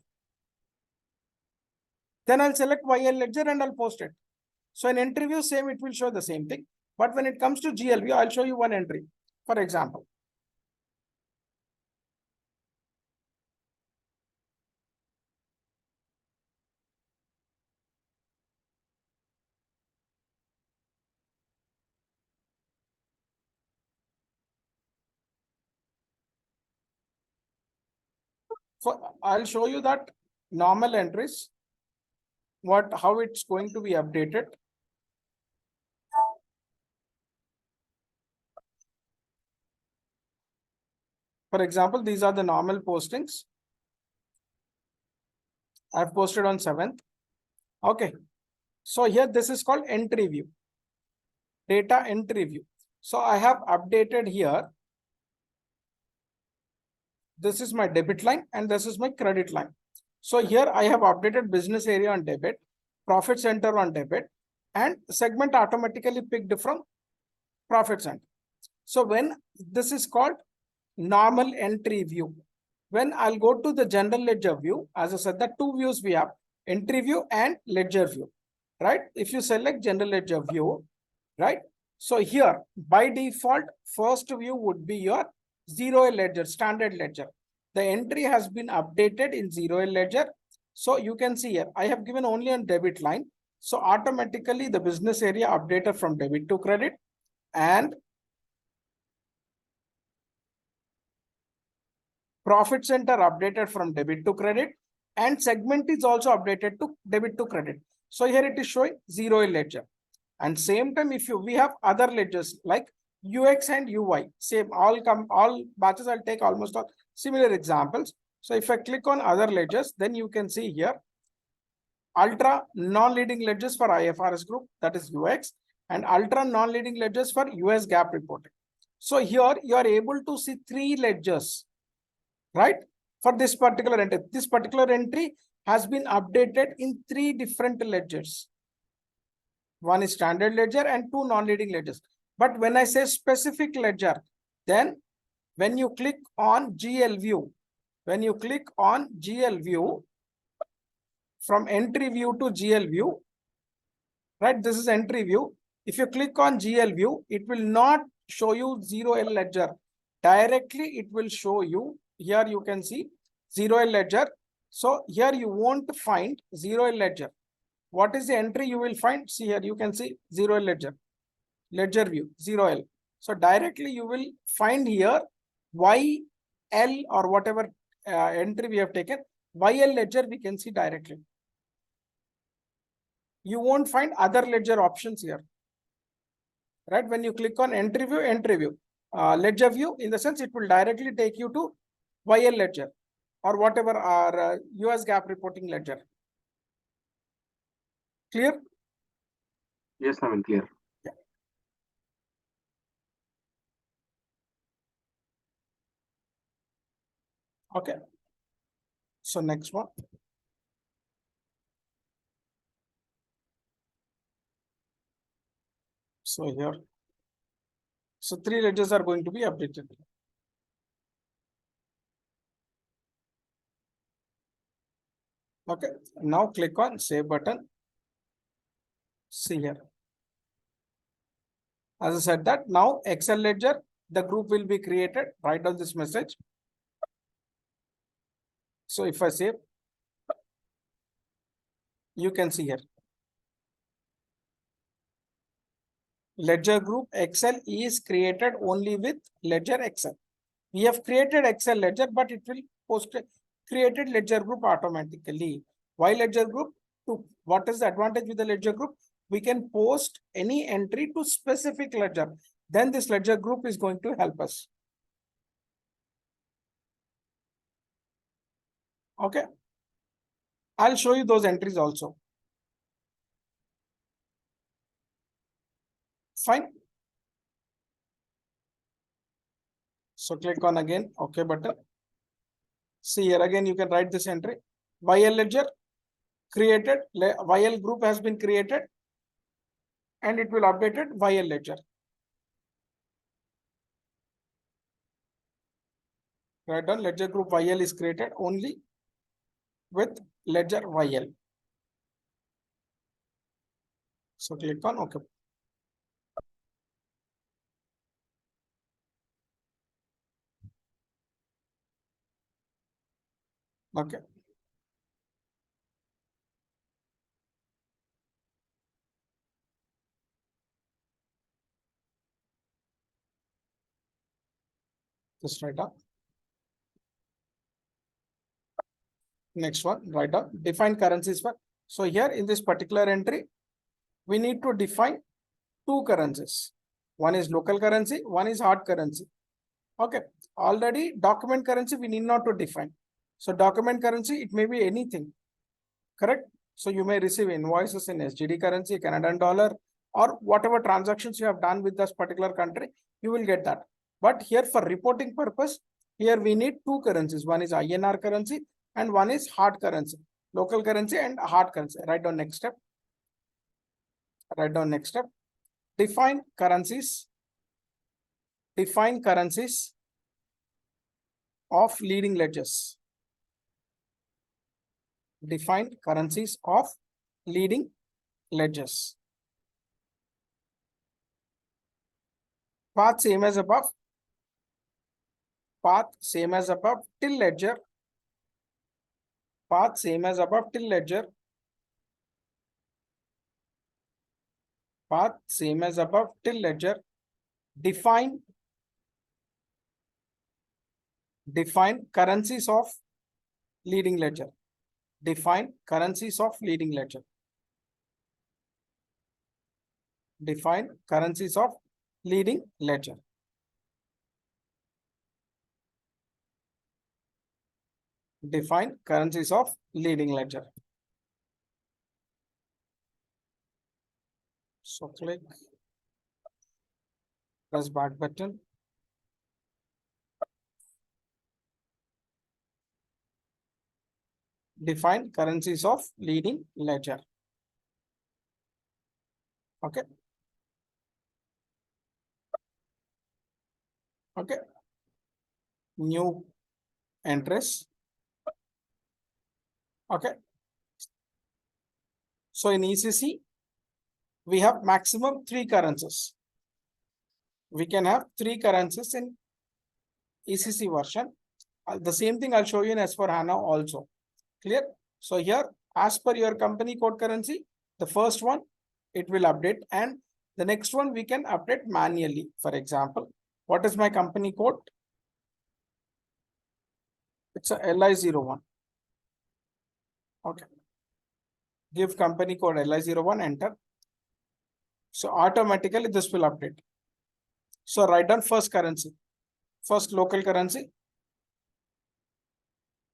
[SPEAKER 3] Then I'll select YL ledger and I'll post it. So in entry view, same, it will show the same thing. But when it comes to GL view, I'll show you one entry. For example, I'll show you that normal entries, how it's going to be updated. For example, these are the normal postings. I've posted on 7th. Okay. So here, this is called entry view. Data entry view. So I have updated here. This is my debit line and this is my credit line. So here I have updated business area on debit, profit center on debit, and segment automatically picked from profit center. So when this is called normal entry view, when I'll go to the general ledger view, as I said, the two views we have, entry view and ledger view, right? If you select general ledger view, right? So here by default, first view would be your 0L ledger, standard ledger. The entry has been updated in 0L ledger. So you can see here, I have given only on debit line. So automatically the business area updated from debit to credit, and profit center updated from debit to credit, and segment is also updated to debit to credit. So here it is showing 0L ledger. And same time, if we have other ledgers like UX and UI, same, all batches, I'll take almost all similar examples. So if I click on other ledgers, then you can see here, ultra non-leading ledgers for IFRS group, that is UX, and ultra non-leading ledgers for US GAAP reporting. So here you are able to see three ledgers, right? For this particular entry, has been updated in three different ledgers. One is standard ledger and two non-leading ledgers. But when I say specific ledger, then when you click on GL view, from entry view to GL view, right? This is entry view. If you click on GL view, it will not show you 0L ledger. Directly, it will show you, here you can see 0L ledger. So here you won't find 0L ledger. What is the entry you will find? See here, you can see 0L ledger view, 0L. So directly you will find here YL or whatever entry we have taken, YL ledger we can see directly. you won't find other ledger options here. Right? When you click on entry view, ledger view, in the sense it will directly take you to YL ledger or whatever our US GAAP reporting ledger. Clear?
[SPEAKER 2] Yes, Naveen, clear.
[SPEAKER 3] Okay. So next one. So here, so 3 ledgers are going to be updated. Okay, now click on save button. See here. As I said that now Excel ledger, the group will be created. Write down this message. So if I save, you can see here. Ledger group Excel is created only with ledger Excel. We have created Excel ledger, but it will post created ledger group automatically. Why ledger group? What is the advantage with the ledger group? We can post any entry to specific ledger. Then this ledger group is going to help us. Okay. I'll show you those entries also. Fine. So click on again OK button. See here again, you can write this entry. YL ledger created, YL group has been created and it will update it YL ledger. Write down ledger group YL is created only with ledger YL. So click on OK. Okay. Just write down. Next one, write down define currencies for. So here in this particular entry, we need to define 2 currencies. One is local currency, one is hard currency. Okay. Already document currency, we need not to define. So document currency, it may be anything. Correct? So you may receive invoices in SGD currency, Canadian dollar, or whatever transactions you have done with this particular country, you will get that. But here for reporting purpose, here we need 2 currencies. One is INR currency and one is hard currency, local currency and hard currency. Write down next step. Write down next step. Define currencies. Define currencies of leading ledgers. Define currencies of leading ledgers. Path same as above. Path same as above till ledger. Path same as above till ledger. Path same as above till ledger. Define currencies of leading ledger. Define currencies of leading ledger. Define currencies of leading ledger. Define currencies of leading ledger. So click, press back button. Define currencies of leading ledger. Okay. Okay. New entries. Okay. So in ECC, we have maximum 3 currencies. We can have 3 currencies in ECC version. The same thing I'll show you in S/4HANA also. Clear? So here, as per your company code currency, the first one, it will update, and the next one we can update manually. For example, what is my company code? It's a LI01. Okay. give company code LI01, enter. So automatically this will update. So write down first currency, first local currency.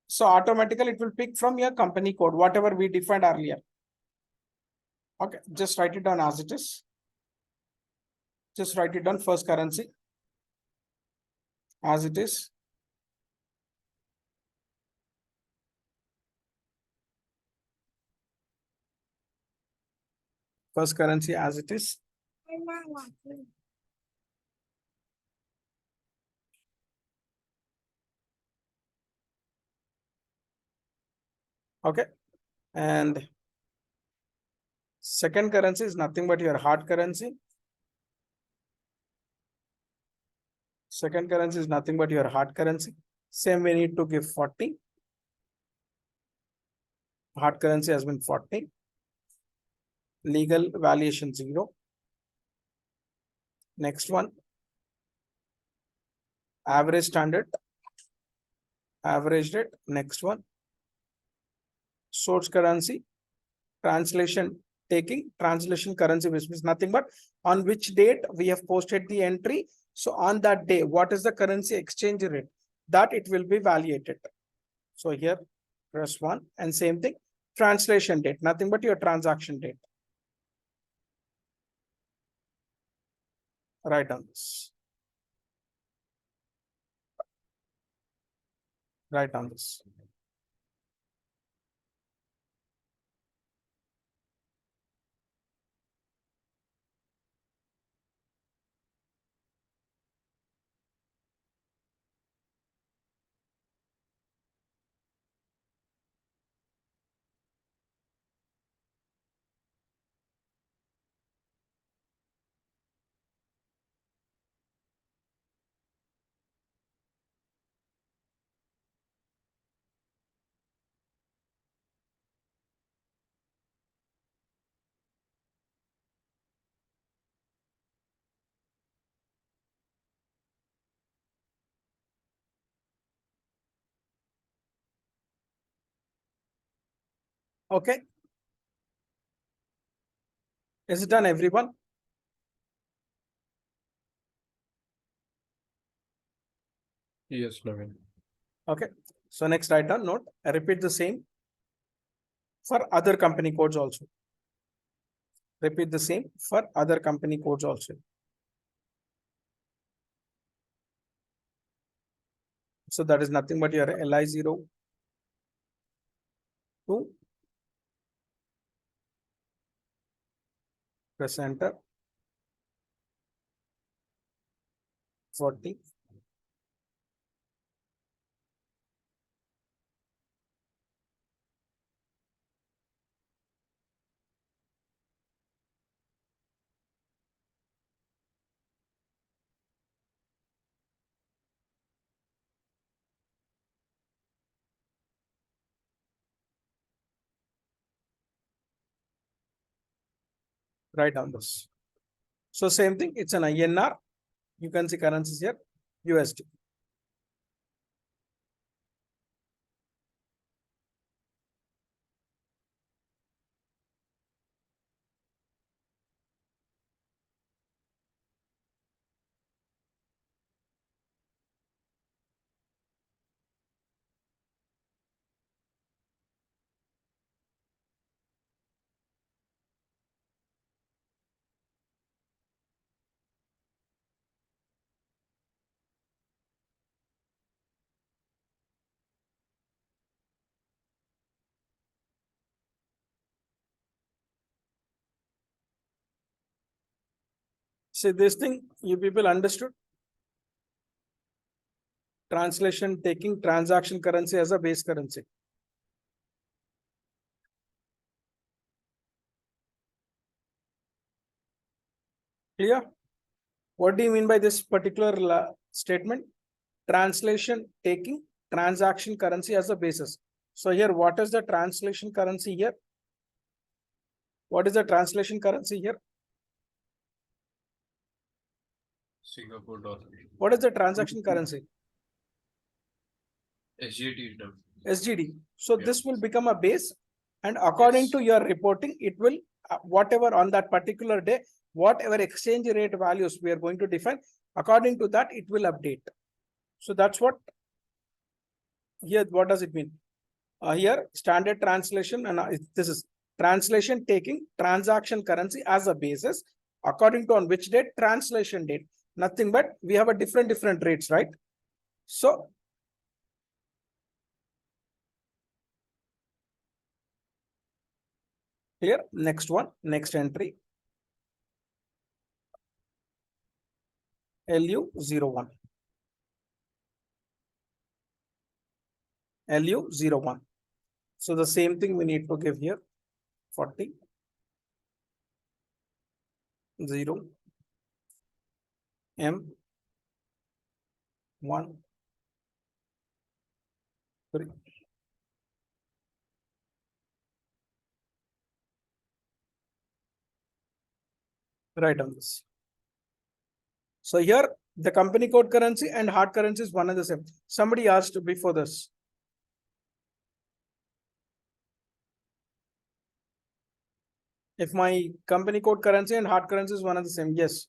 [SPEAKER 3] So automatically it will pick from your company code, whatever we defined earlier. Okay, just write it down as it is. Just write it down first currency as it is. First currency as it is. Okay, and second currency is nothing but your hard currency. Second currency is nothing but your hard currency. Same we need to give 40. Hard currency has been 40. Legal valuation 0. Next one. Average standard. Average rate. Next one. Source currency. Translation taking. Translation currency, which means nothing but on which date we have posted the entry. So on that day, what is the currency exchange rate? That it will be evaluated. So here, press 1 and same thing. Translation date, nothing but your transaction date. Write down this. Write down this. Okay. Is it done, everyone?
[SPEAKER 4] Yes, Naveen.
[SPEAKER 3] Okay. So next, write down note. I repeat the same for other company codes also. Repeat the same for other company codes also. So that is nothing but your LI02. Press enter. 40. Write down this. So same thing, it's an INR. You can see currencies here, USD. See this thing, you people understood? Translation taking transaction currency as a base currency. Clear? What do you mean by this particular statement? Translation taking transaction currency as a basis. So here, what is the translation currency here? What is the translation currency here?
[SPEAKER 4] Singapore dollar.
[SPEAKER 3] What is the transaction currency?
[SPEAKER 4] SGD.
[SPEAKER 3] SGD. So
[SPEAKER 4] Yeah.
[SPEAKER 3] this will become a base And according
[SPEAKER 4] Yes.
[SPEAKER 3] to your reporting, it will, whatever on that particular day, whatever exchange rate values we are going to define, according to that, it will update. So that's what here, what does it mean? Here, standard translation, and this is translation taking transaction currency as a basis, according to on which date, translation date. Nothing but we have a different rates, right? So here, next one, next entry, LU01. LU01. So the same thing we need to give here, 40, 0, M, 1, 3. Right on this. So here, the company code currency and hard currency is one and the same. Somebody asked before this. If my company code currency and hard currency is one and the same, yes.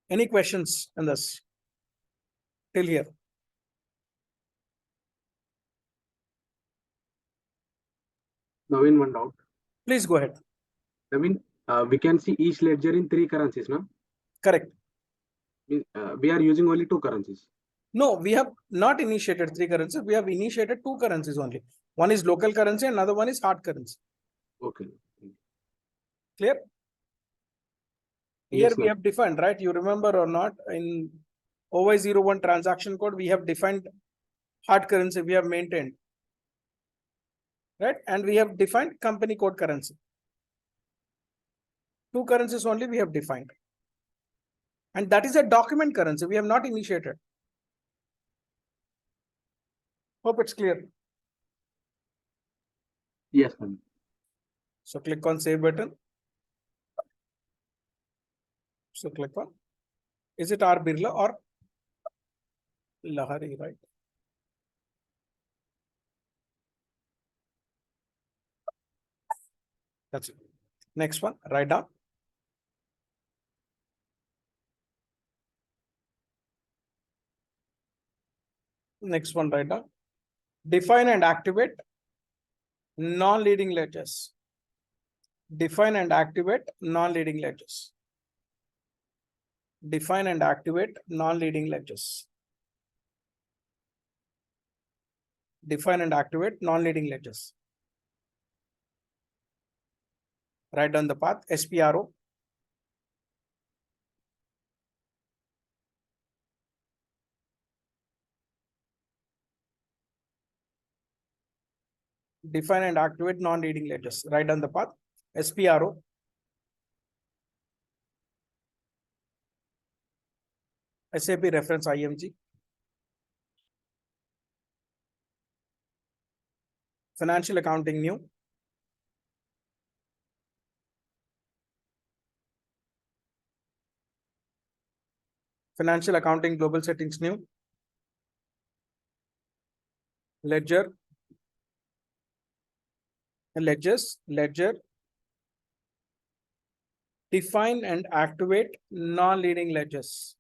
[SPEAKER 3] Any questions in this till here?
[SPEAKER 2] Naveen, one doubt.
[SPEAKER 3] Please go ahead.
[SPEAKER 2] Naveen, we can see each ledger in 3 currencies, no?
[SPEAKER 3] Correct.
[SPEAKER 2] We are using only 2 currencies.
[SPEAKER 3] No, we have not initiated 3 currencies. We have initiated 2 currencies only. One is local currency, another one is hard currency.
[SPEAKER 2] Okay.
[SPEAKER 3] Clear? Here
[SPEAKER 2] Yes,
[SPEAKER 3] we
[SPEAKER 2] sir.
[SPEAKER 3] have defined, right? You remember or not, in OY01 transaction code, we have defined hard currency, we have maintained, right? And we have defined company code currency. 2 currencies only we have defined. And that is a document currency. We have not initiated. Hope it's clear.
[SPEAKER 2] Yes, ma'am.
[SPEAKER 3] So click on save button. So click on, is it R Birla or Lahari, right? That's it. Next one, write down. Next one, write down. Define and activate non-leading ledgers. Define and activate non-leading ledgers. Define and activate non-leading ledgers. Define and activate non-leading ledgers. Write down the path, SPRO. Define and activate non-leading ledgers. Write down the path, SPRO. SAP reference IMG. Financial accounting new. Financial accounting global settings new. Ledger. Ledgers. Ledger. Define and activate non-leading ledgers.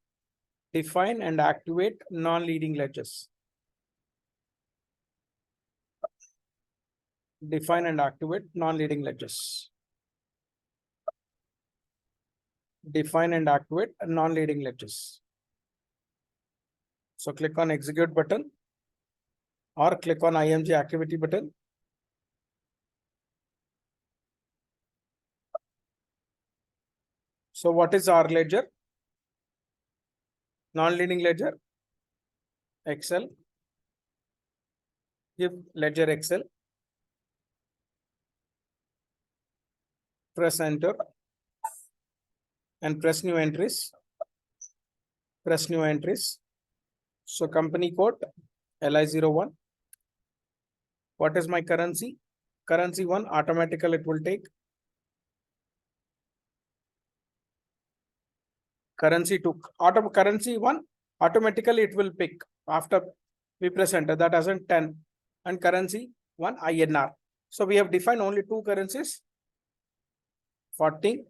[SPEAKER 3] Define and activate non-leading ledgers. Define and activate non-leading ledgers. Define and activate non-leading ledgers. So click on execute button or click on IMG activity button. So what is our ledger? Non-leading ledger, Excel. Give ledger Excel. Press enter and press new entries. Press new entries. So company code LI01. What is my currency? Currency 1 automatically it will take. Currency 2 currency 1 automatically it will pick after we press enter, that has a 10, and currency 1 INR. So we have defined only two currencies, 40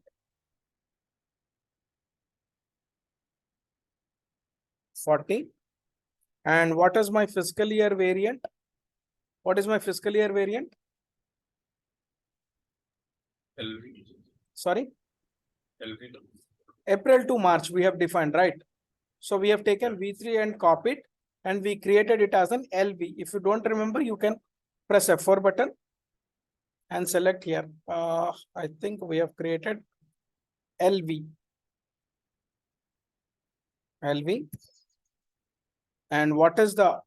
[SPEAKER 3] 40. And what is my fiscal year variant? What is my fiscal year variant?
[SPEAKER 4] LV.
[SPEAKER 3] Sorry,
[SPEAKER 4] LV.
[SPEAKER 3] April to March we have defined, right? So we have taken V3 and copied, and we created it as an LV. If you don't remember, you can press F4 button and select here. I think we have created LV. LV. And what is the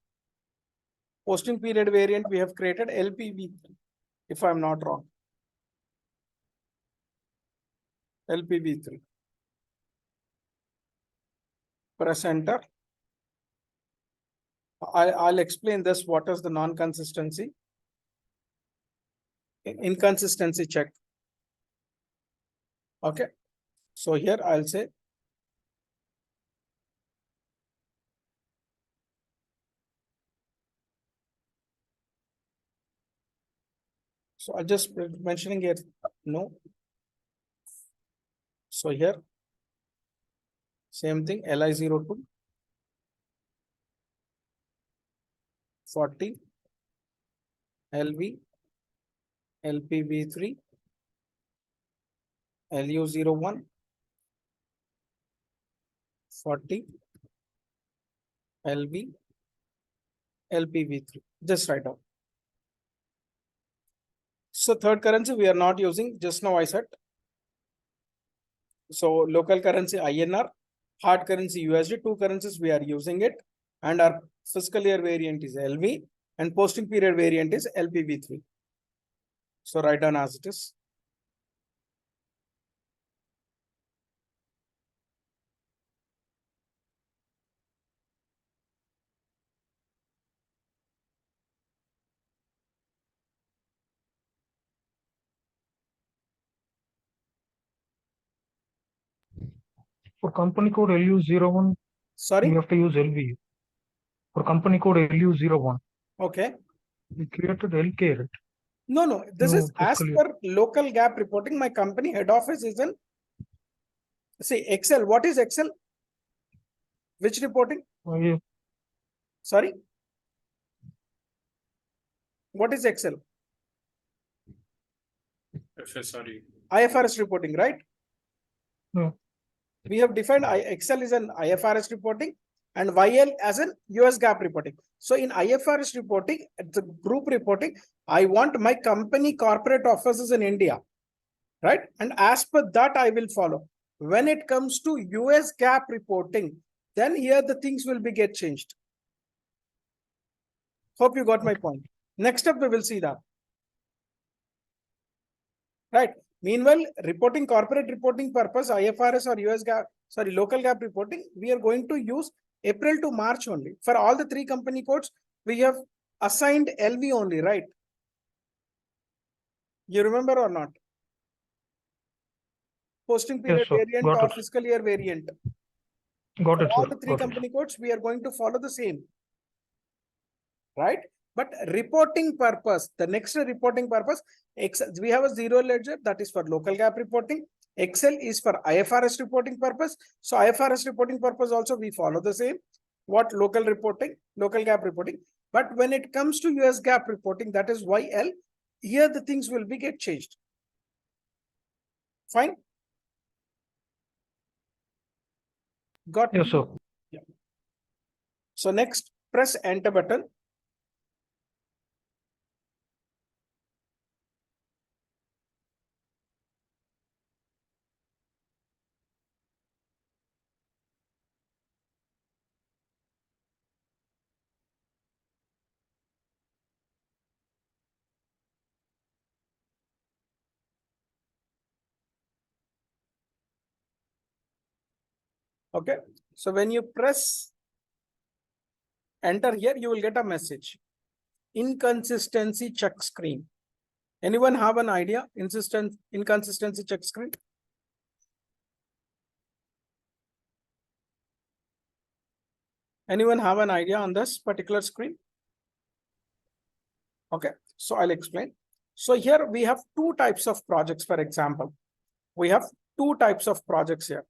[SPEAKER 3] posting period variant? We have created LPV, if I'm not wrong. LPV3. Press enter. I'll explain this. What is the non-consistency? Inconsistency check. Okay. So here I'll say so I'll just mentioning here no. So here same thing, LI02 40 LV LPV3 LU01 40 LV LPV3. Just write out. So third currency we are not using, just now I said. So local currency INR, hard currency USD, two currencies we are using it, and our fiscal year variant is LV and posting period variant is LPV3. So write down as it is.
[SPEAKER 6] For company code LU01,
[SPEAKER 3] Sorry.
[SPEAKER 6] we have to use LV. For company code LU01,
[SPEAKER 3] Okay.
[SPEAKER 6] we created LK, right?
[SPEAKER 3] No, this
[SPEAKER 6] No,
[SPEAKER 3] is as
[SPEAKER 6] fiscal year.
[SPEAKER 3] per local gap reporting. My company head office is in, see, Excel. What is Excel? Which reporting?
[SPEAKER 6] Yeah,
[SPEAKER 3] Sorry. What is Excel?
[SPEAKER 4] FSRE.
[SPEAKER 3] IFRS reporting, right?
[SPEAKER 6] yeah.
[SPEAKER 3] We have defined Excel is an IFRS reporting and YL as an US GAAP reporting. So in IFRS reporting, the group reporting, I want my company corporate offices in India, right? And as per that, I will follow. When it comes to US GAAP reporting, then here the things will be get changed. Hope you got my point. Next up, we will see that. Right. Meanwhile, reporting corporate reporting purpose, IFRS or US GAAP, sorry, local GAAP reporting, we are going to use April to March only. For all the three company codes, we have assigned LV only, right? You remember or not? Posting period
[SPEAKER 6] Yes, sir.
[SPEAKER 3] variant
[SPEAKER 6] Got
[SPEAKER 3] or
[SPEAKER 6] it.
[SPEAKER 3] fiscal year variant.
[SPEAKER 6] Got
[SPEAKER 3] For
[SPEAKER 6] it,
[SPEAKER 3] all
[SPEAKER 6] sir.
[SPEAKER 3] the three
[SPEAKER 6] Got it.
[SPEAKER 3] company codes, we are going to follow the same. Right? But reporting purpose, the next reporting purpose, we have a zero ledger that is for local GAAP reporting. Excel is for IFRS reporting purpose. So IFRS reporting purpose also we follow the same. What local reporting, local GAAP reporting. But when it comes to US GAAP reporting, that is YL, here the things will be get changed. Fine. Got
[SPEAKER 6] Yes, sir.
[SPEAKER 3] Yeah. So next, press enter button. Okay. So when you press enter here, you will get a message. Inconsistency check screen. Anyone have an idea? Inconsistency check screen? Anyone have an idea on this particular screen? Okay, so I'll explain. So here we have two types of projects, for example. We have two types of projects here.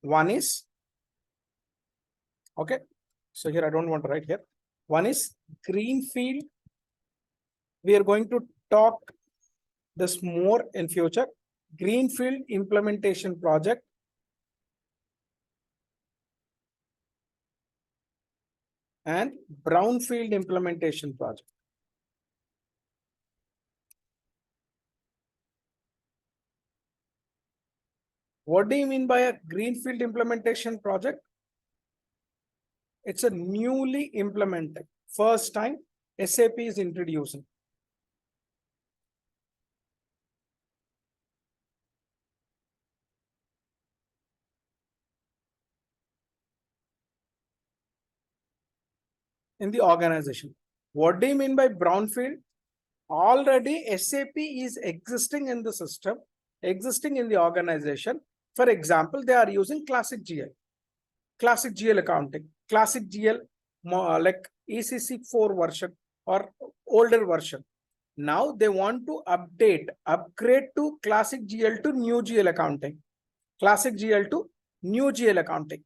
[SPEAKER 3] One is, okay, so here I don't want to write here. One is greenfield. We are going to talk this more in future. Greenfield implementation project. And brownfield implementation project. What do you mean by a greenfield implementation project? It's a newly implemented, first time SAP is introducing. In the organization. What do you mean by brownfield? Already SAP is existing in the system, existing in the organization. For example, they are using classic GL accounting, classic GL like ECC4 version or older version. Now they want to upgrade to classic GL to new GL accounting, classic GL to new GL accounting.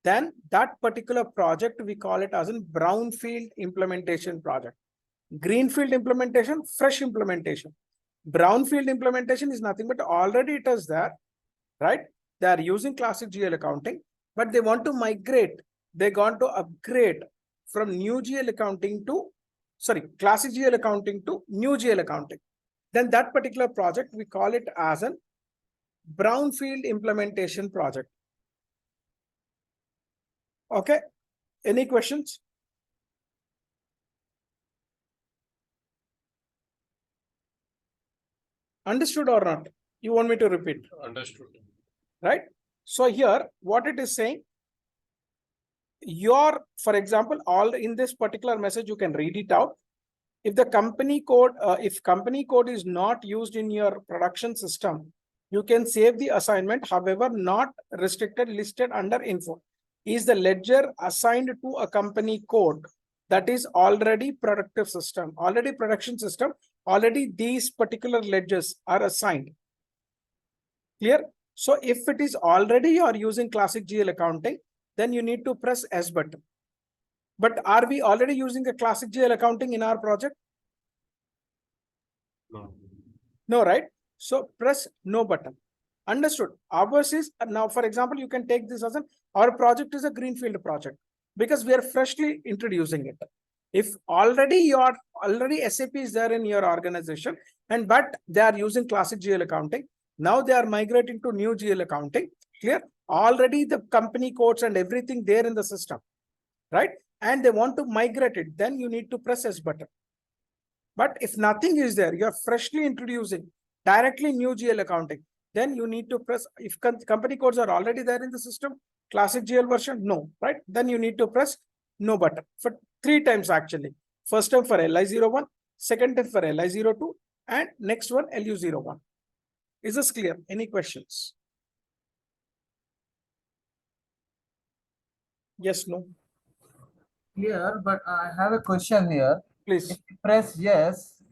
[SPEAKER 3] Then that particular project, we call it as a brownfield implementation project. Greenfield implementation, fresh implementation. Brownfield implementation is nothing but already it is there, right? They are using classic GL accounting, but they want to migrate. They want to upgrade from new GL accounting to, classic GL accounting to new GL accounting. Then that particular project, we call it as a brownfield implementation project. Okay, any questions? Understood or not? You want me to repeat?
[SPEAKER 4] Understood.
[SPEAKER 3] Right? So here, what it is saying, for example, all in this particular message, you can read it out. If the company code, if company code is not used in your production system, you can save the assignment, however, not restricted, listed under info. Is the ledger assigned to a company code that is already productive system, already production system, already these particular ledgers are assigned. Clear? So if it is already you are using classic GL accounting, then you need to press S button. But are we already using a classic GL accounting in our project?
[SPEAKER 4] No.
[SPEAKER 3] No, right? So press no button. Understood. Ours is now, for example, you can take this as our project is a greenfield project because we are freshly introducing it. If already SAP is there in your organization, but they are using classic GL accounting, now they are migrating to new GL accounting. Clear? Already the company codes and everything there in the system, right? And they want to migrate it, then you need to press S button. But if nothing is there, you are freshly introducing directly new GL accounting, then you need to press, if company codes are already there in the system, classic GL version, no, right? Then you need to press no button for 3 times actually. First time for LI01, second time for LI02, and next one LU01. Is this clear? Any questions? Yes, no?
[SPEAKER 7] Clear, but I have a question here.
[SPEAKER 3] Please.
[SPEAKER 7] If you press yes,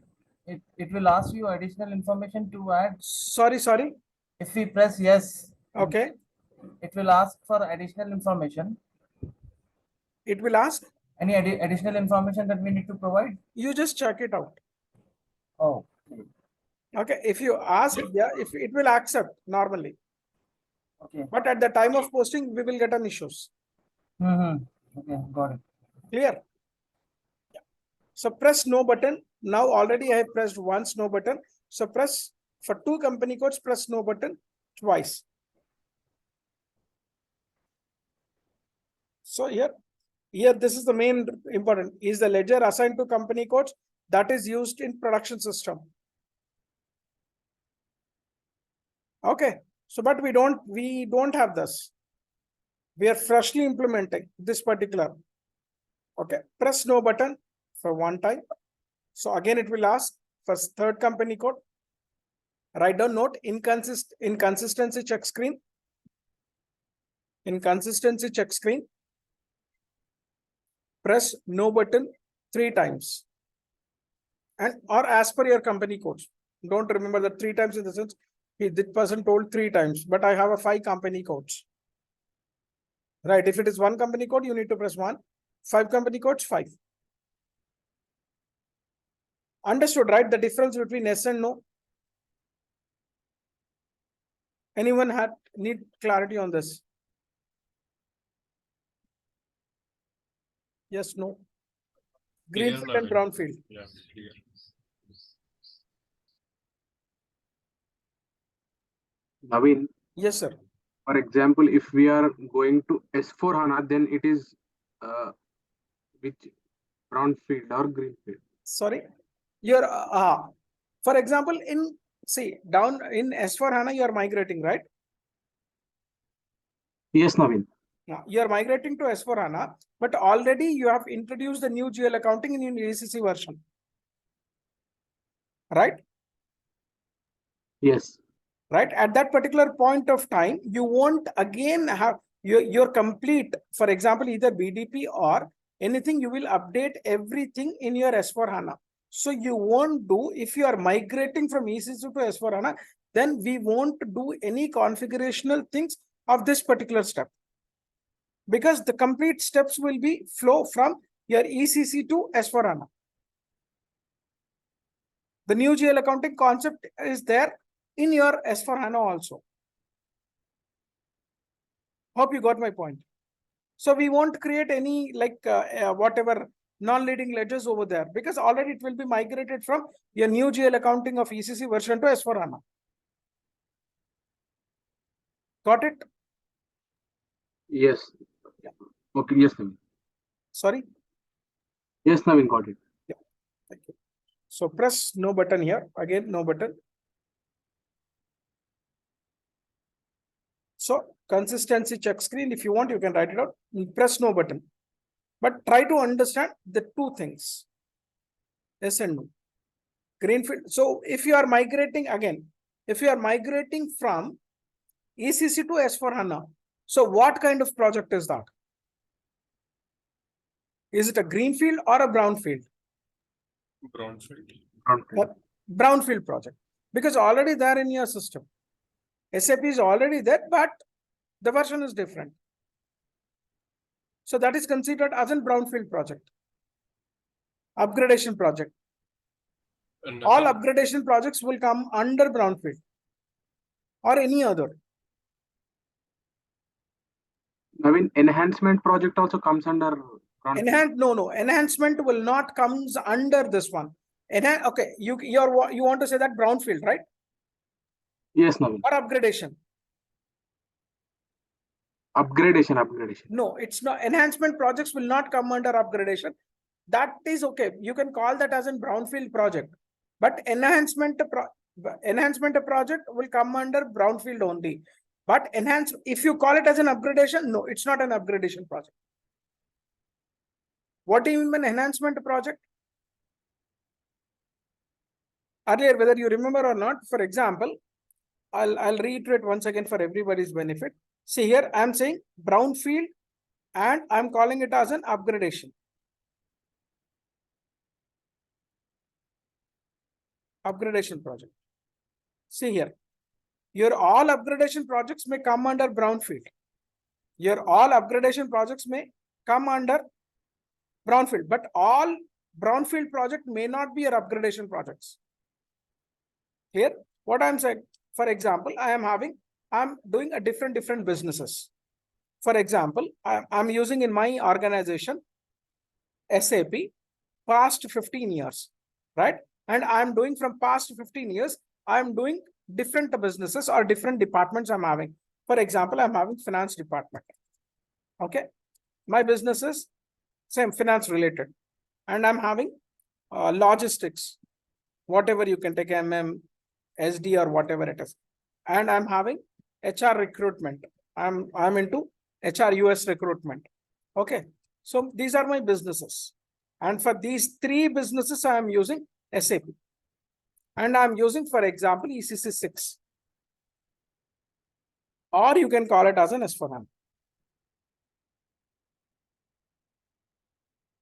[SPEAKER 7] it will ask you additional information to add.
[SPEAKER 3] Sorry.
[SPEAKER 7] If we press yes,
[SPEAKER 3] Okay.
[SPEAKER 7] it will ask for additional information.
[SPEAKER 3] It will ask.
[SPEAKER 7] Any additional information that we need to provide?
[SPEAKER 3] You just check it out.
[SPEAKER 7] Oh.
[SPEAKER 3] Okay. If you ask, yeah, if it will accept normally.
[SPEAKER 7] Okay.
[SPEAKER 3] But at the time of posting, we will get an issues.
[SPEAKER 7] Okay, got it.
[SPEAKER 3] Clear? Yeah. So press no button. Now already I have pressed once no button. So press for 2 company codes, press no button twice. So here this is the main important. Is the ledger assigned to company codes that is used in production system? Okay. So, but we don't have this. We are freshly implementing this particular. Okay. Press no button for 1 time. So again, it will ask for 3rd company code. Write down note inconsistency check screen. Inconsistency check screen. press no button 3 times. And or as per your company codes. Don't remember that 3 times in the sense this person told 3 times, but I have a 5 company codes. Right? If it is 1 company code, you need to press 1. 5 company codes, 5. Understood, right? The difference between yes and no. Anyone need clarity on this? Yes, no. Greenfield and brownfield.
[SPEAKER 4] Yeah, clear.
[SPEAKER 2] Naveen,
[SPEAKER 3] Yes, sir.
[SPEAKER 2] for example, if we are going to S4 HANA, then it is which brownfield or greenfield?
[SPEAKER 3] Sorry. For example, down in S4 HANA, you are migrating, right?
[SPEAKER 2] Yes, Naveen.
[SPEAKER 3] You are migrating to S4 HANA, but already you have introduced the new GL accounting in your ECC version. Right?
[SPEAKER 2] Yes.
[SPEAKER 3] Right? At that particular point of time, you won't again have your complete, for example, either BDP or anything, you will update everything in your S4 HANA. So you won't do, if you are migrating from ECC to S4 HANA, then we won't do any configurational things of this particular step. Because the complete steps will be flow from your ECC to S4 HANA. The new GL accounting concept is there in your S4 HANA also. Hope you got my point. So we won't create any whatever non-leading ledgers over there, because already it will be migrated from your new GL accounting of ECC version to S4 HANA. Got it?
[SPEAKER 2] Yes.
[SPEAKER 3] Yeah.
[SPEAKER 2] Okay. Yes, Naveen.
[SPEAKER 3] Sorry.
[SPEAKER 2] Yes, Naveen, got it.
[SPEAKER 3] Yeah. Thank you. So press no button here. Again, no button. So consistency check screen, if you want, you can write it out. Press no button. But try to understand the 2 things. Yes and no. Greenfield. So if you are migrating again, if you are migrating from ECC to S4 HANA, so what kind of project is that? Is it a greenfield or a brownfield?
[SPEAKER 4] Brownfield.
[SPEAKER 3] Brownfield project. Because already there in your system. SAP is already there, but the version is different. So that is considered as a brownfield project. Upgradation project. All upgradation projects will come under brownfield or any other.
[SPEAKER 2] Naveen, enhancement project also comes under brownfield.
[SPEAKER 3] No. Enhancement will not comes under this one. Okay, you want to say that brownfield, right?
[SPEAKER 2] Yes, Naveen.
[SPEAKER 3] Or upgradation?
[SPEAKER 2] Upgradation.
[SPEAKER 3] No, it's not. Enhancement projects will not come under upgradation. That is okay. You can call that as a brownfield project, but enhancement project will come under brownfield only. But if you call it as an upgradation, no, it's not an upgradation project. What do you mean by enhancement project? Earlier, whether you remember or not, for example, I'll reiterate once again for everybody's benefit. See here, I'm saying brownfield and I'm calling it as an upgradation. Upgradation project. See here, your all upgradation projects may come under brownfield. Your all upgradation projects may come under brownfield, but all brownfield project may not be your upgradation projects. Here, what I'm saying, for example, I'm doing a different businesses. For example, I'm using in my organization SAP past 15 years, right? And I'm doing from past 15 years, I'm doing different businesses or different departments I'm having. For example, I'm having finance department. Okay. My business is same finance related. And I'm having logistics, whatever you can take MM, SD or whatever it is. And I'm having HR recruitment. I'm into HR US recruitment. Okay. So these are my businesses. And for these 3 businesses, I am using SAP. And I'm using, for example, ECC 6. Or you can call it as an S4HANA.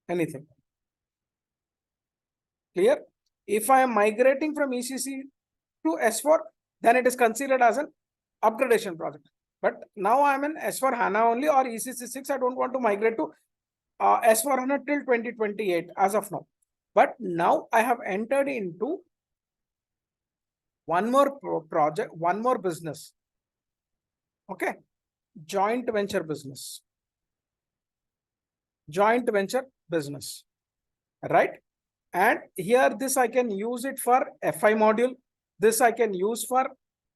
[SPEAKER 3] anything. Clear? If I am migrating from ECC to S4, then it is considered as an upgradation project. But now I am in S4 HANA only or ECC 6. I don't want to migrate to S4 HANA till 2028 as of now. But now I have entered into one more project, one more business. Okay. Joint venture business. Joint venture business. Right. And here this I can use it for FI module. This I can use for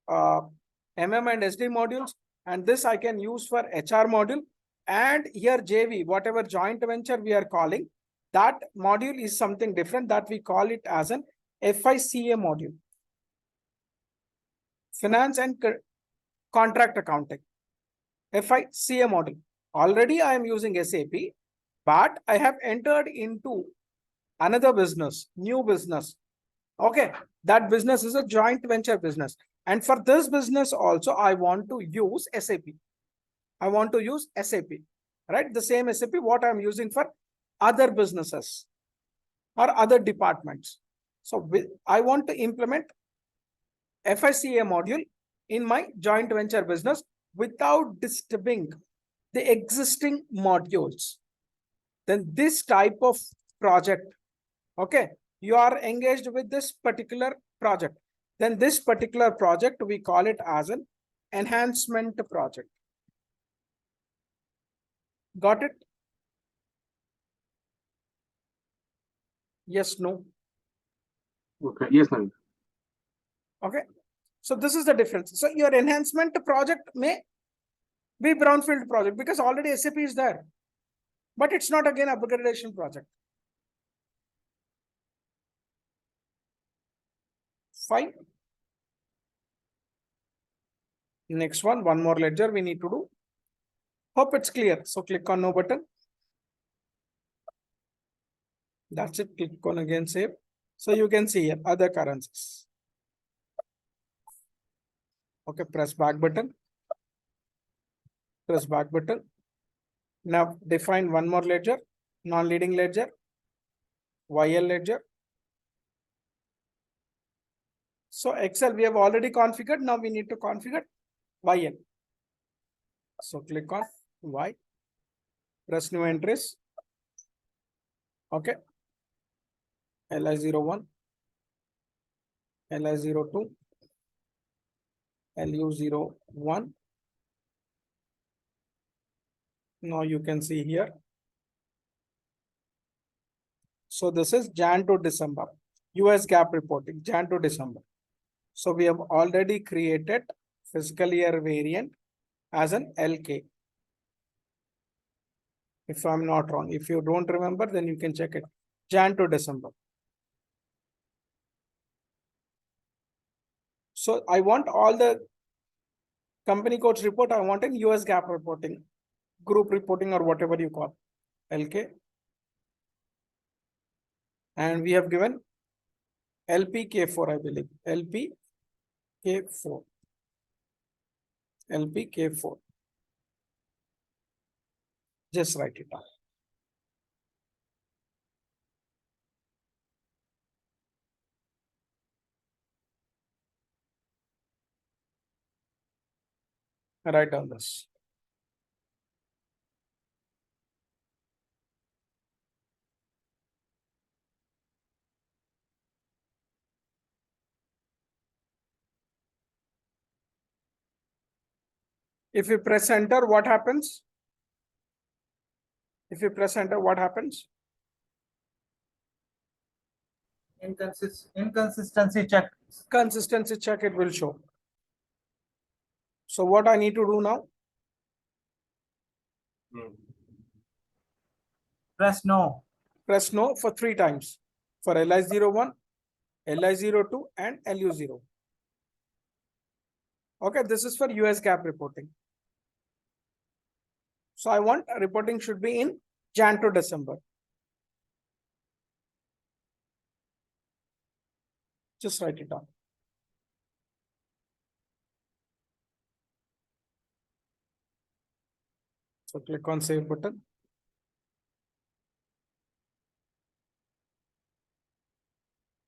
[SPEAKER 3] MM and SD modules. And this I can use for HR module. And here JV, whatever joint venture we are calling, that module is something different, that we call it as an FICA module. Finance and contract accounting. FICA module. Already I am using SAP, but I have entered into another business, new business. Okay, that business is a joint venture business. And for this business also, I want to use SAP. I want to use SAP, right? The same SAP what I'm using for other businesses or other departments. So I want to implement FICA module in my joint venture business without disturbing the existing modules. Then this type of project, okay, you are engaged with this particular project. Then this particular project, we call it as an enhancement project. Got it? Yes, no.
[SPEAKER 2] Okay. Yes, Naveen.
[SPEAKER 3] Okay. So this is the difference. So your enhancement project may be brownfield project because already SAP is there, but it's not again upgradation project. Fine. Next one more ledger we need to do. Hope it's clear. So click on no button. That's it. Click on again save. So you can see here other currencies. Okay, press back button. Press back button. Now define one more ledger, non-leading ledger, YL ledger. So Excel we have already configured. Now we need to configure YL. So click on Y. Press new entries. Okay. LI01, LI02, LU01. Now you can see here. So this is Jan to December, US GAAP reporting, Jan to December. So we have already created fiscal year variant as an LK. If I'm not wrong, if you don't remember, then you can check it. Jan to December. So I want all the company codes report. I want in US GAAP reporting, group reporting, or whatever you call LK. And we have given LPK4, I believe. LPK4. LPK4. Just write it down. Write down this. If you press enter, what happens? If you press enter, what happens?
[SPEAKER 7] Inconsistency check.
[SPEAKER 3] Consistency check, it will show. So what I need to do now?
[SPEAKER 7] Press no.
[SPEAKER 3] Press no for 3 times. For LI01, LI02, and LU0. Okay, this is for US GAAP reporting. So I want reporting should be in Jan to December. Just write it down. So click on save button.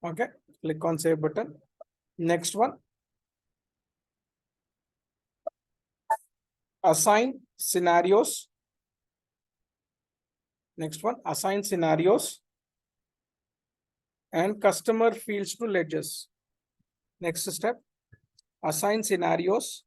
[SPEAKER 3] Okay, click on save button. Next one, assign scenarios. Next one, assign scenarios and customer fields to ledgers. Next step, assign scenarios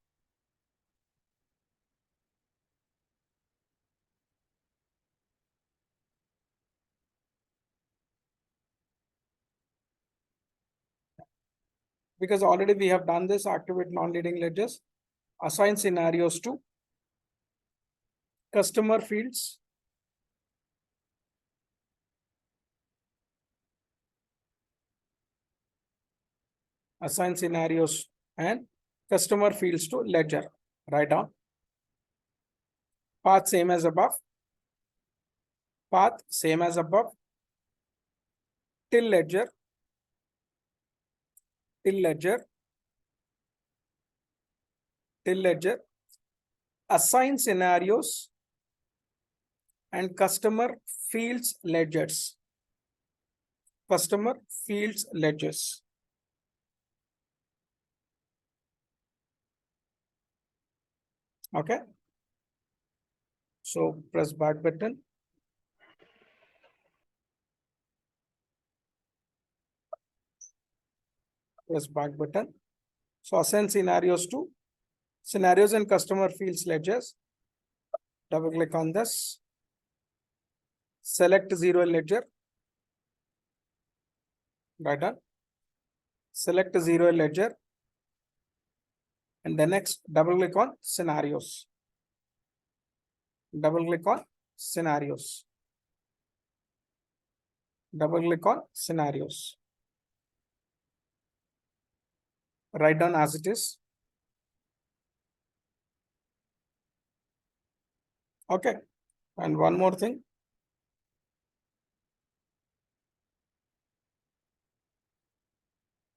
[SPEAKER 3] because already we have done this, activate non-leading ledgers, assign scenarios to customer fields assign scenarios and customer fields to ledger. Write down path same as above, path same as above, till ledger, till ledger, till ledger, assign scenarios and customer fields ledgers, customer fields ledgers. Okay, so press back button. Press back button. So assign scenarios to scenarios and customer fields ledgers. Double click on this. Select zero ledger. Right done. Select zero ledger. And the next double click on scenarios. Double click on scenarios. Double click on scenarios. Write down as it is. Okay. And one more thing.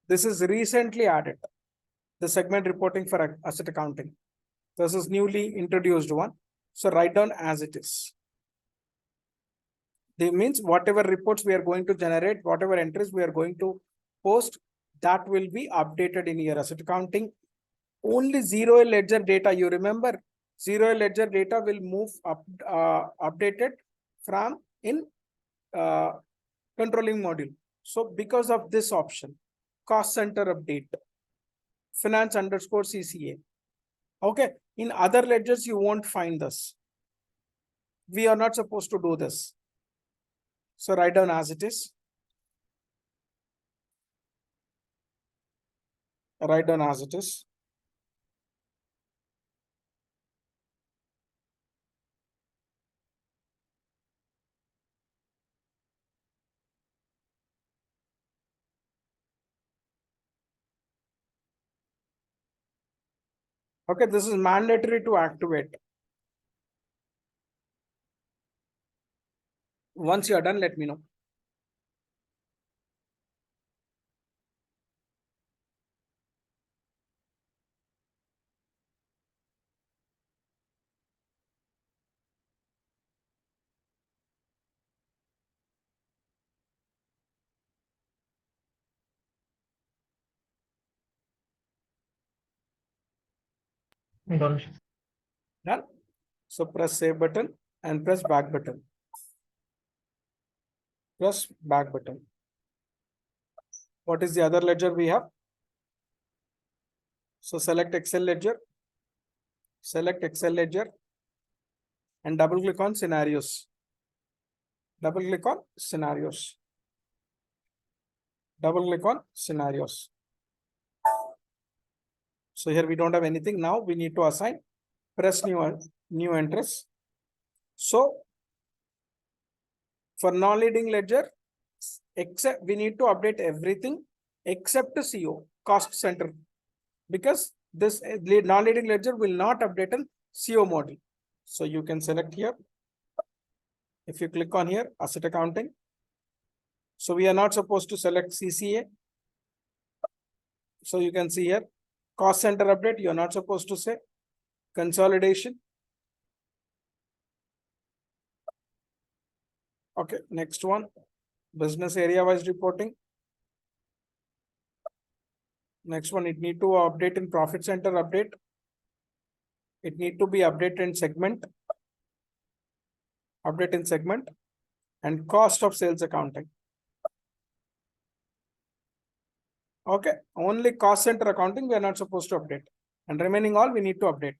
[SPEAKER 3] This is recently added. The segment reporting for asset accounting. This is newly introduced one. So write down as it is. That means whatever reports we are going to generate, whatever entries we are going to post, that will be updated in your asset accounting. Only zero ledger data, you remember, zero ledger data will move up, updated from in controlling module. So because of this option, cost center update, finance underscore CCA. Okay, in other ledgers, you won't find this. We are not supposed to do this. So write down as it is. Write down as it is. Okay, this is mandatory to activate. Once you are done, let me know.
[SPEAKER 6] Done.
[SPEAKER 3] Done. So press save button and press back button. Press back button. What is the other ledger we have? So select Excel ledger. Select Excel ledger and double click on scenarios. Double click on scenarios. Double click on scenarios. So here we don't have anything. Now we need to assign. Press new entries. So for non-leading ledger, except we need to update everything except the CO, cost center, because this non-leading ledger will not update in CO model. So you can select here. If you click on here, asset accounting. So we are not supposed to select CCA. So you can see here, cost center update, you're not supposed to say. Consolidation. Okay, next one, business area wise reporting. Next one, it need to update in profit center update. It need to be updated in segment. Update in segment and cost of sales accounting. Okay, only cost center accounting we are not supposed to update, and remaining all we need to update.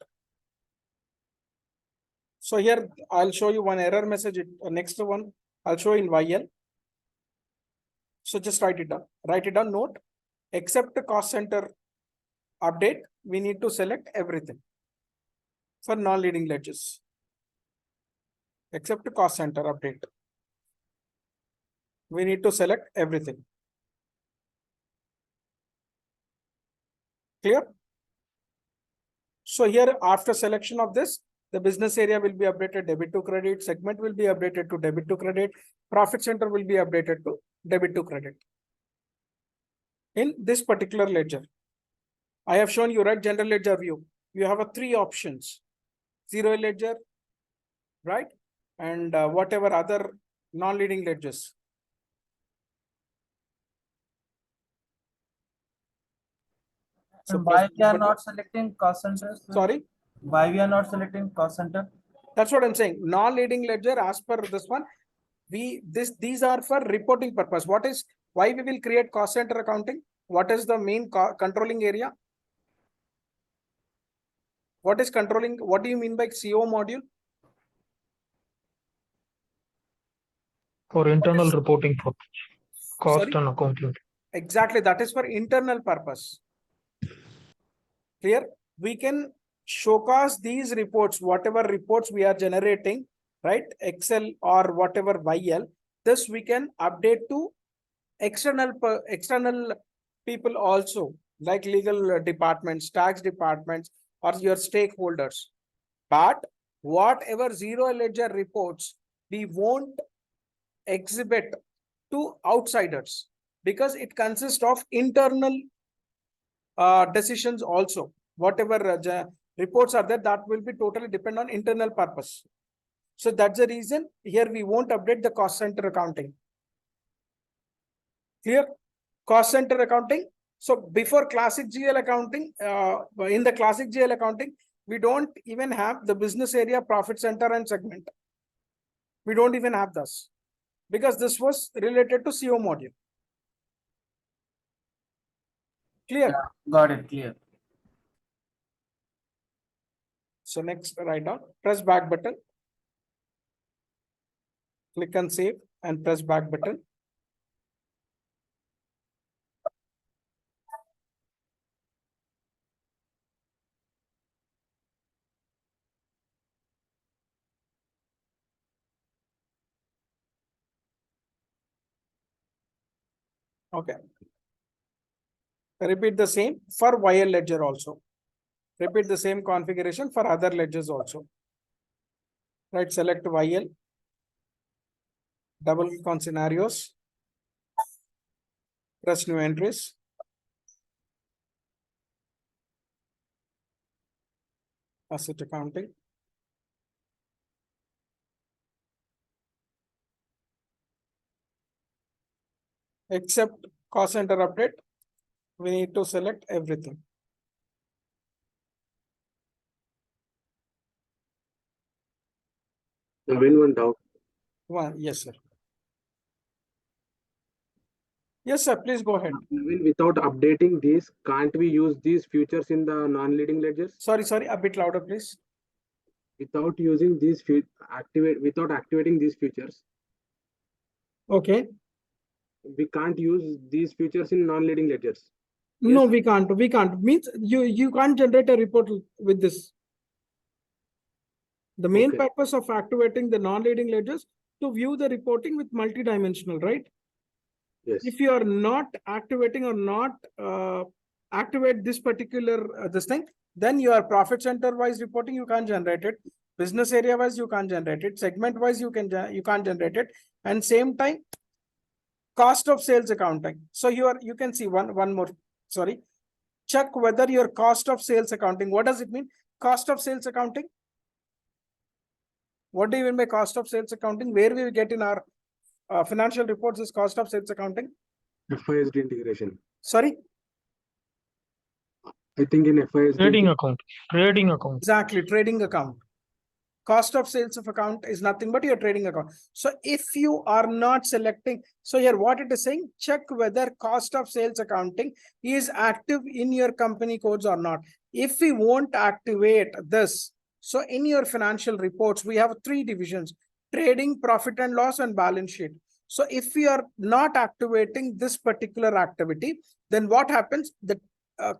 [SPEAKER 3] So here I'll show you one error message. Next one I'll show in YL. So just write it down. Write it down. Note, except the cost center update, we need to select everything for non-leading ledgers. Except the cost center update, we need to select everything. Clear? So here after selection of this, the business area will be updated debit to credit, segment will be updated to debit to credit, profit center will be updated to debit to credit. In this particular ledger, I have shown you, right, general ledger view. You have three options: zero ledger, right? And whatever other non-leading ledgers. So
[SPEAKER 7] And why we are
[SPEAKER 3] but-
[SPEAKER 7] not selecting cost center?
[SPEAKER 3] Sorry,
[SPEAKER 7] Why we are not selecting cost center?
[SPEAKER 3] that's what I'm saying. Non-leading ledger, as per this one, these are for reporting purpose. What is, why we will create cost center accounting? What is the main controlling area? What is controlling? What do you mean by CO module?
[SPEAKER 6] For internal reporting for cost
[SPEAKER 3] Sorry?
[SPEAKER 6] and accounting.
[SPEAKER 3] Exactly, that is for internal purpose. Clear? We can showcase these reports, whatever reports we are generating, right? Excel or whatever YL, this we can update to external people also, like legal departments, tax departments, or your stakeholders. But whatever zero ledger reports, we won't exhibit to outsiders because it consists of internal decisions also. Whatever reports are there, that will be totally depend on internal purpose. So that's the reason here we won't update the cost center accounting. Clear? Cost center accounting. So before classic GL accounting, in the classic GL accounting, we don't even have the business area, profit center and segment. We don't even have this because this was related to CO module. Clear?
[SPEAKER 7] Yeah, got it, clear.
[SPEAKER 3] So next, write down, press back button. Click on save and press back button. Okay. Repeat the same for YL ledger also. Repeat the same configuration for other ledgers also. Right, select YL. Double click on scenarios. Press new entries. Asset accounting. Except cost center update, we need to select everything.
[SPEAKER 2] One doubt.
[SPEAKER 3] Yes, sir. Yes, sir. Please go ahead.
[SPEAKER 2] Without updating these, can't we use these features in the non-leading ledgers?
[SPEAKER 3] Sorry, a bit louder, please.
[SPEAKER 2] Without using these without activating these features,
[SPEAKER 3] Okay.
[SPEAKER 2] we can't use these features in non-leading ledgers.
[SPEAKER 3] No,
[SPEAKER 2] Yes.
[SPEAKER 3] we can't. We can't. Means you can't generate a report with this. The main
[SPEAKER 2] Okay.
[SPEAKER 3] purpose of activating the non-leading ledgers to view the reporting with multidimensional, right?
[SPEAKER 2] Yes.
[SPEAKER 3] If you are not activating or not activate this particular this thing, then your profit center wise reporting you can't generate it. Business area wise you can't generate it. Segment wise you can't generate it. And same time, cost of sales accounting. So you can see one more. Sorry, check whether your cost of sales accounting. What does it mean? Cost of sales accounting. What do you mean by cost of sales accounting? Where we get in our financial reports is cost of sales accounting.
[SPEAKER 2] FISD integration.
[SPEAKER 3] Sorry,
[SPEAKER 2] I think in FISD.
[SPEAKER 6] Trading account.
[SPEAKER 3] Exactly, trading account. Cost of sales of account is nothing but your trading account. So if you are not selecting, so here what it is saying, check whether cost of sales accounting is active in your company codes or not. If we won't activate this, so in your financial reports, we have 3 divisions: trading, profit and loss, and balance sheet. So if we are not activating this particular activity, then what happens? The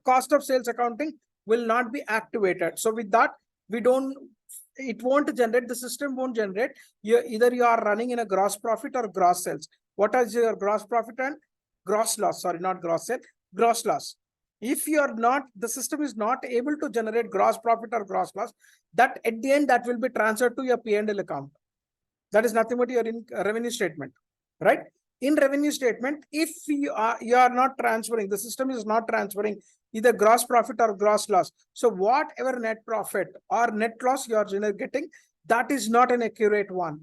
[SPEAKER 3] cost of sales accounting will not be activated. So with that, it won't generate, the system won't generate. Either you are running in a gross profit or gross sales. What is your gross profit and gross loss? Sorry, not gross sale, gross loss. If you are not, the system is not able to generate gross profit or gross loss, that at the end, that will be transferred to your P&L account. That is nothing but your revenue statement, right? In revenue statement, if you are not transferring, the system is not transferring either gross profit or gross loss. So whatever net profit or net loss you are getting, that is not an accurate one.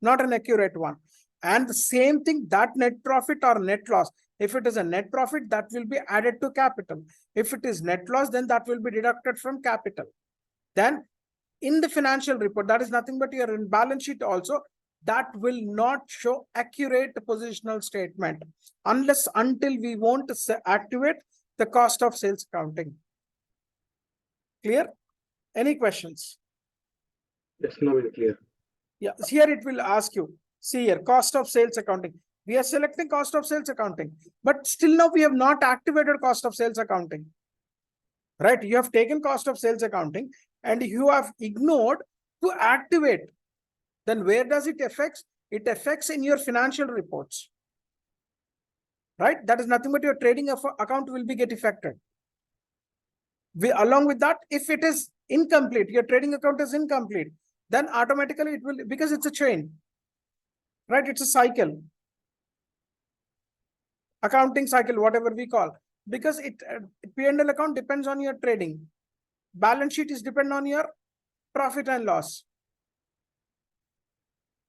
[SPEAKER 3] Not an accurate one. And the same thing, that net profit or net loss, if it is a net profit, that will be added to capital. If it is net loss, then that will be deducted from capital. Then in the financial report, that is nothing but your balance sheet also, that will not show accurate positional statement until we won't activate the cost of sales accounting. Clear? Any questions?
[SPEAKER 2] Yes, now it's clear.
[SPEAKER 3] Yeah, here it will ask you, see here, cost of sales accounting. We are selecting cost of sales accounting, but still now we have not activated cost of sales accounting. Right? You have taken cost of sales accounting and you have ignored to activate. Then where does it affect? It affects in your financial reports. Right? That is nothing but your trading account will be get affected. Along with that, if it is incomplete, your trading account is incomplete, then automatically it will, because it's a chain. Right? It's a cycle. Accounting cycle, whatever we call. Because P&L account depends on your trading. Balance sheet is depend on your profit and loss.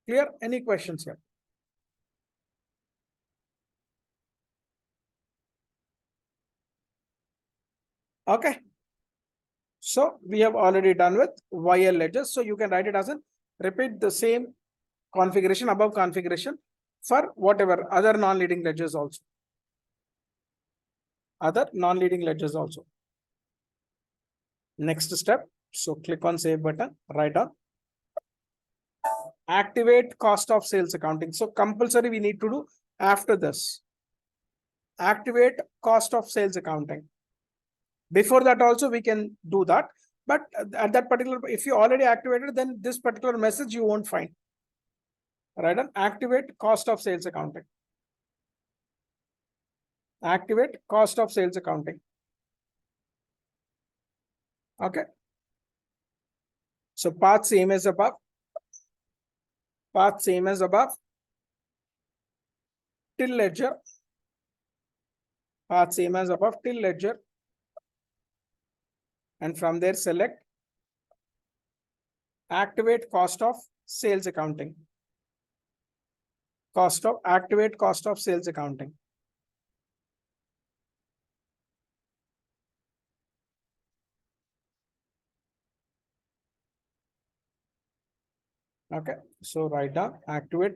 [SPEAKER 3] Clear? Any questions here? Okay. So we have already done with YL ledgers. So you can write it as a repeat the same configuration, above configuration for whatever other non-leading ledgers also. Other non-leading ledgers also. Next step. So click on save button, write down. Activate cost of sales accounting. So compulsory we need to do after this. Activate cost of sales accounting. Before that also we can do that. But at that particular, if you already activated, then this particular message you won't find. Right? Activate cost of sales accounting. Activate cost of sales accounting. Okay. So path same as above. Path same as above. Till ledger. Path same as above till ledger. And from there select activate cost of sales accounting. Activate cost of sales accounting. Okay, so write down activate.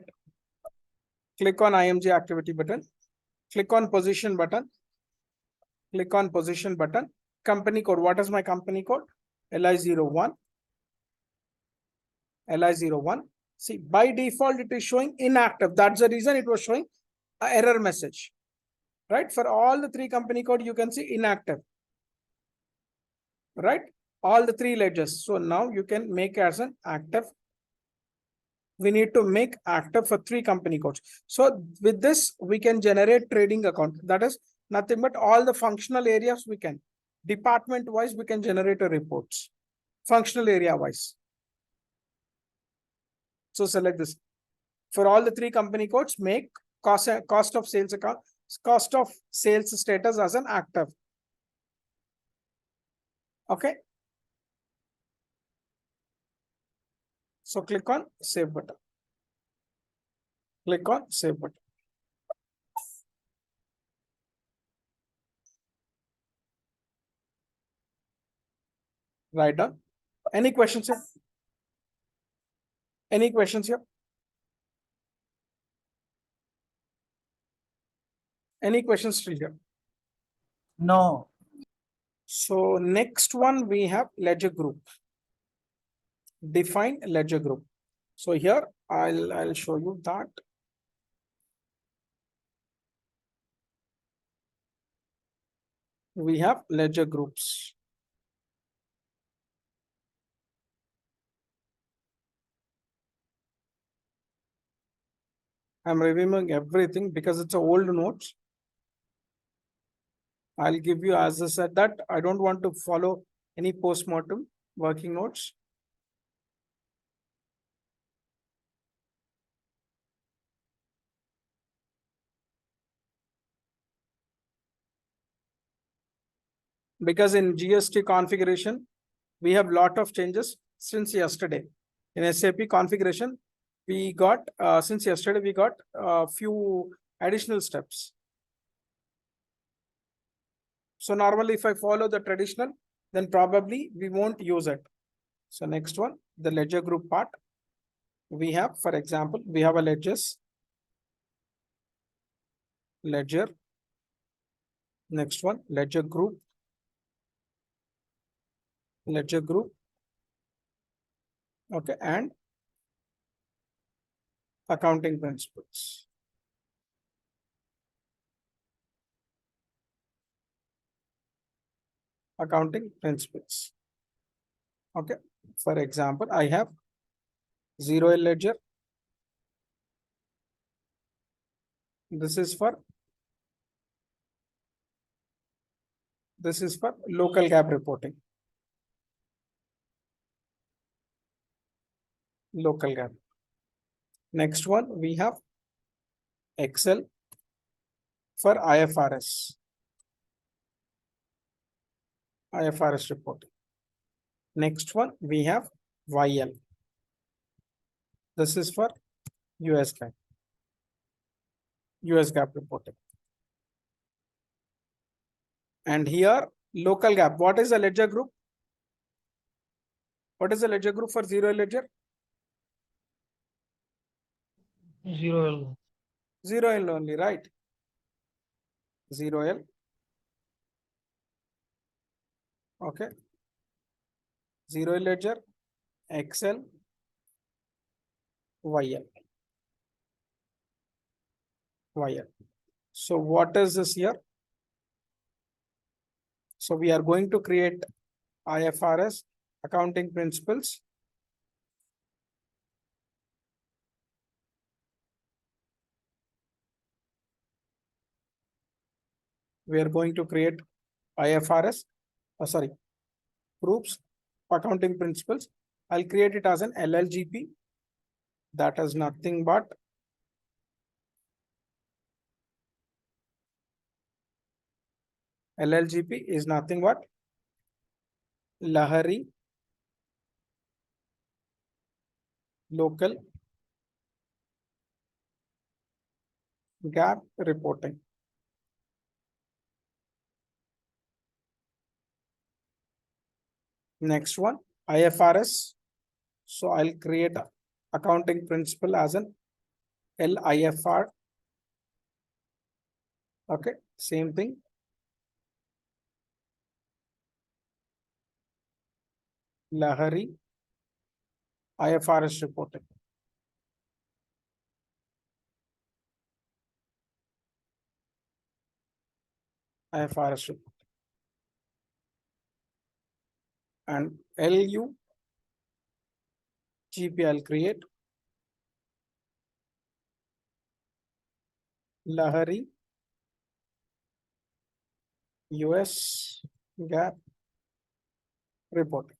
[SPEAKER 3] Click on IMG activity button. Click on position button. Click on position button. Company code. What is my company code? LI01. LI01. See, by default, it is showing inactive. That's the reason it was showing an error message. Right? For all the 3 company code, you can see inactive. Right? All the 3 ledgers. So now you can make as an active. We need to make active for 3 company codes. So with this, we can generate trading account. That is nothing but all the functional areas we can. Department wise, we can generate a reports. Functional area wise. So select this. For all the 3 company codes, make cost of sales account, cost of sales status as an active. Okay. So click on save button. Click on save button. Write down. Any questions here? Any questions here? Any questions still here?
[SPEAKER 7] No.
[SPEAKER 3] So next one we have ledger group. Define ledger group. So here I'll show you that. We have ledger groups. I'm reviewing everything because it's a old notes. I'll give you, as I said, that I don't want to follow any post-mortem working notes. Because in GST configuration, we have lot of changes since yesterday. In SAP configuration, we got, since yesterday, we got a few additional steps. So normally if I follow the traditional, then probably we won't use it. So next one, the ledger group part. We have, for example, we have a ledger. Next one, ledger group. Okay, and accounting principles. Accounting principles. Okay, for example, I have 0L ledger. This is for local GAAP reporting. Local GAAP. Next one, we have Excel for IFRS. IFRS reporting. Next one, we have YL. This is for US GAAP. US GAAP reporting. And here, local GAAP. What is the ledger group? What is the ledger group for 0L ledger?
[SPEAKER 6] 0L.
[SPEAKER 3] 0L only, right? 0L. Okay. 0L ledger, Excel, YL. So what is this here? So we are going to create IFRS accounting principles. We are going to create IFRS, groups, accounting principles. I'll create it as an LLGP. That is nothing but LLGP is nothing but Lahari local GAAP reporting. Next one, IFRS. So I'll create accounting principle as an LIFR. Okay, same thing. Lahari IFRS reporting. IFRS reporting. And LU GP I'll create. Lahari US GAAP reporting.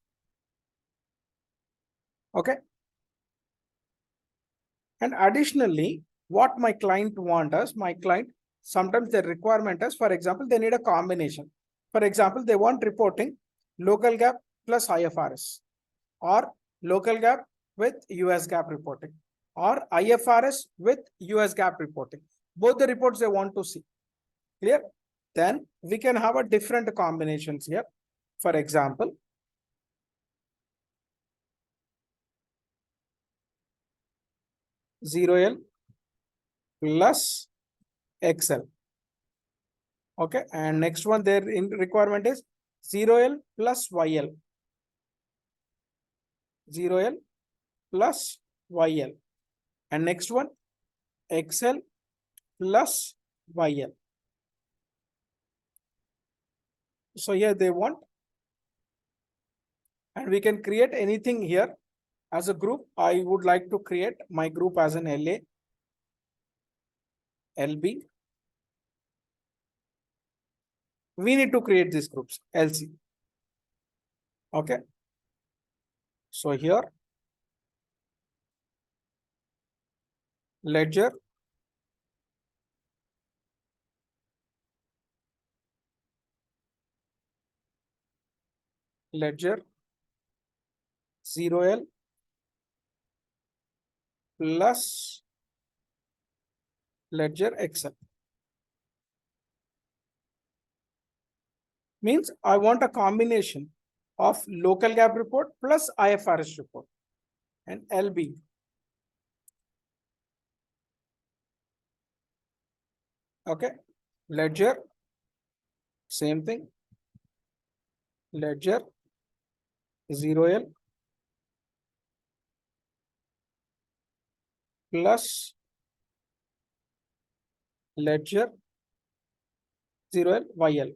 [SPEAKER 3] Okay. And additionally, what my client wants us, sometimes their requirement is, for example, they need a combination. For example, they want reporting local GAAP plus IFRS, or local GAAP with US GAAP reporting, or IFRS with US GAAP reporting. Both the reports they want to see. Clear? Then we can have a different combinations here. For example, 0L plus XL. Okay, and next one their in requirement is 0L plus YL. 0L plus YL. And next one XL plus YL. So here they want, and we can create anything here as a group. I would like to create my group as an LA, LB. We need to create these groups, LC. Okay. So here, ledger, ledger, 0L plus ledger Excel. Means I want a combination of local GAAP report plus IFRS report, and LB. Okay, ledger, same thing, ledger, 0L plus ledger, 0L YL.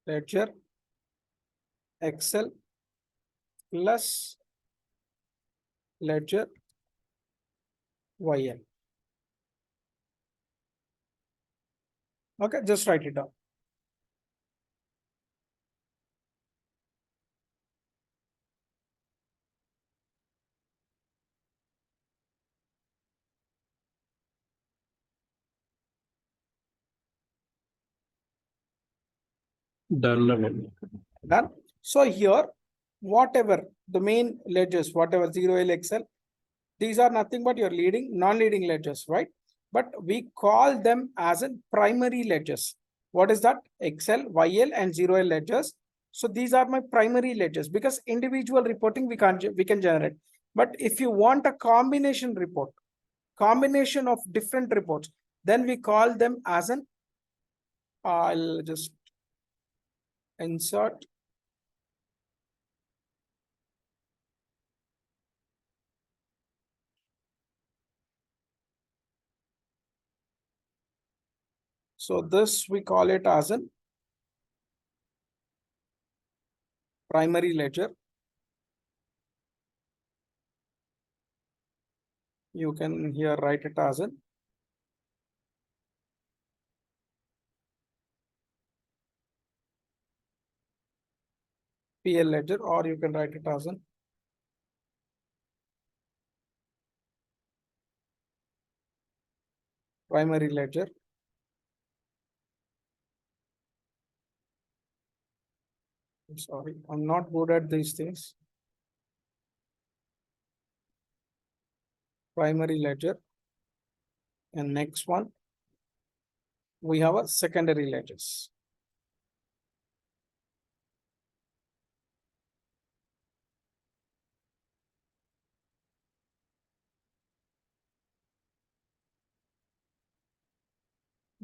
[SPEAKER 3] Ledger, Excel plus ledger, YL. Okay, just write it down.
[SPEAKER 4] Done.
[SPEAKER 3] Done. So here, whatever the main ledgers, whatever 0L Excel, these are nothing but your leading, non-leading ledgers, right? But we call them as in primary ledgers. What is that? Excel, YL, and 0L ledgers. So these are my primary ledgers, because individual reporting we can generate. But if you want a combination report, combination of different reports, then we call them as an, I'll just insert so this we call it as an primary ledger. You can here write it as an PL ledger, or you can write it as an primary ledger. I'm sorry, I'm not good at these things. Primary ledger. And next one, we have a secondary ledgers.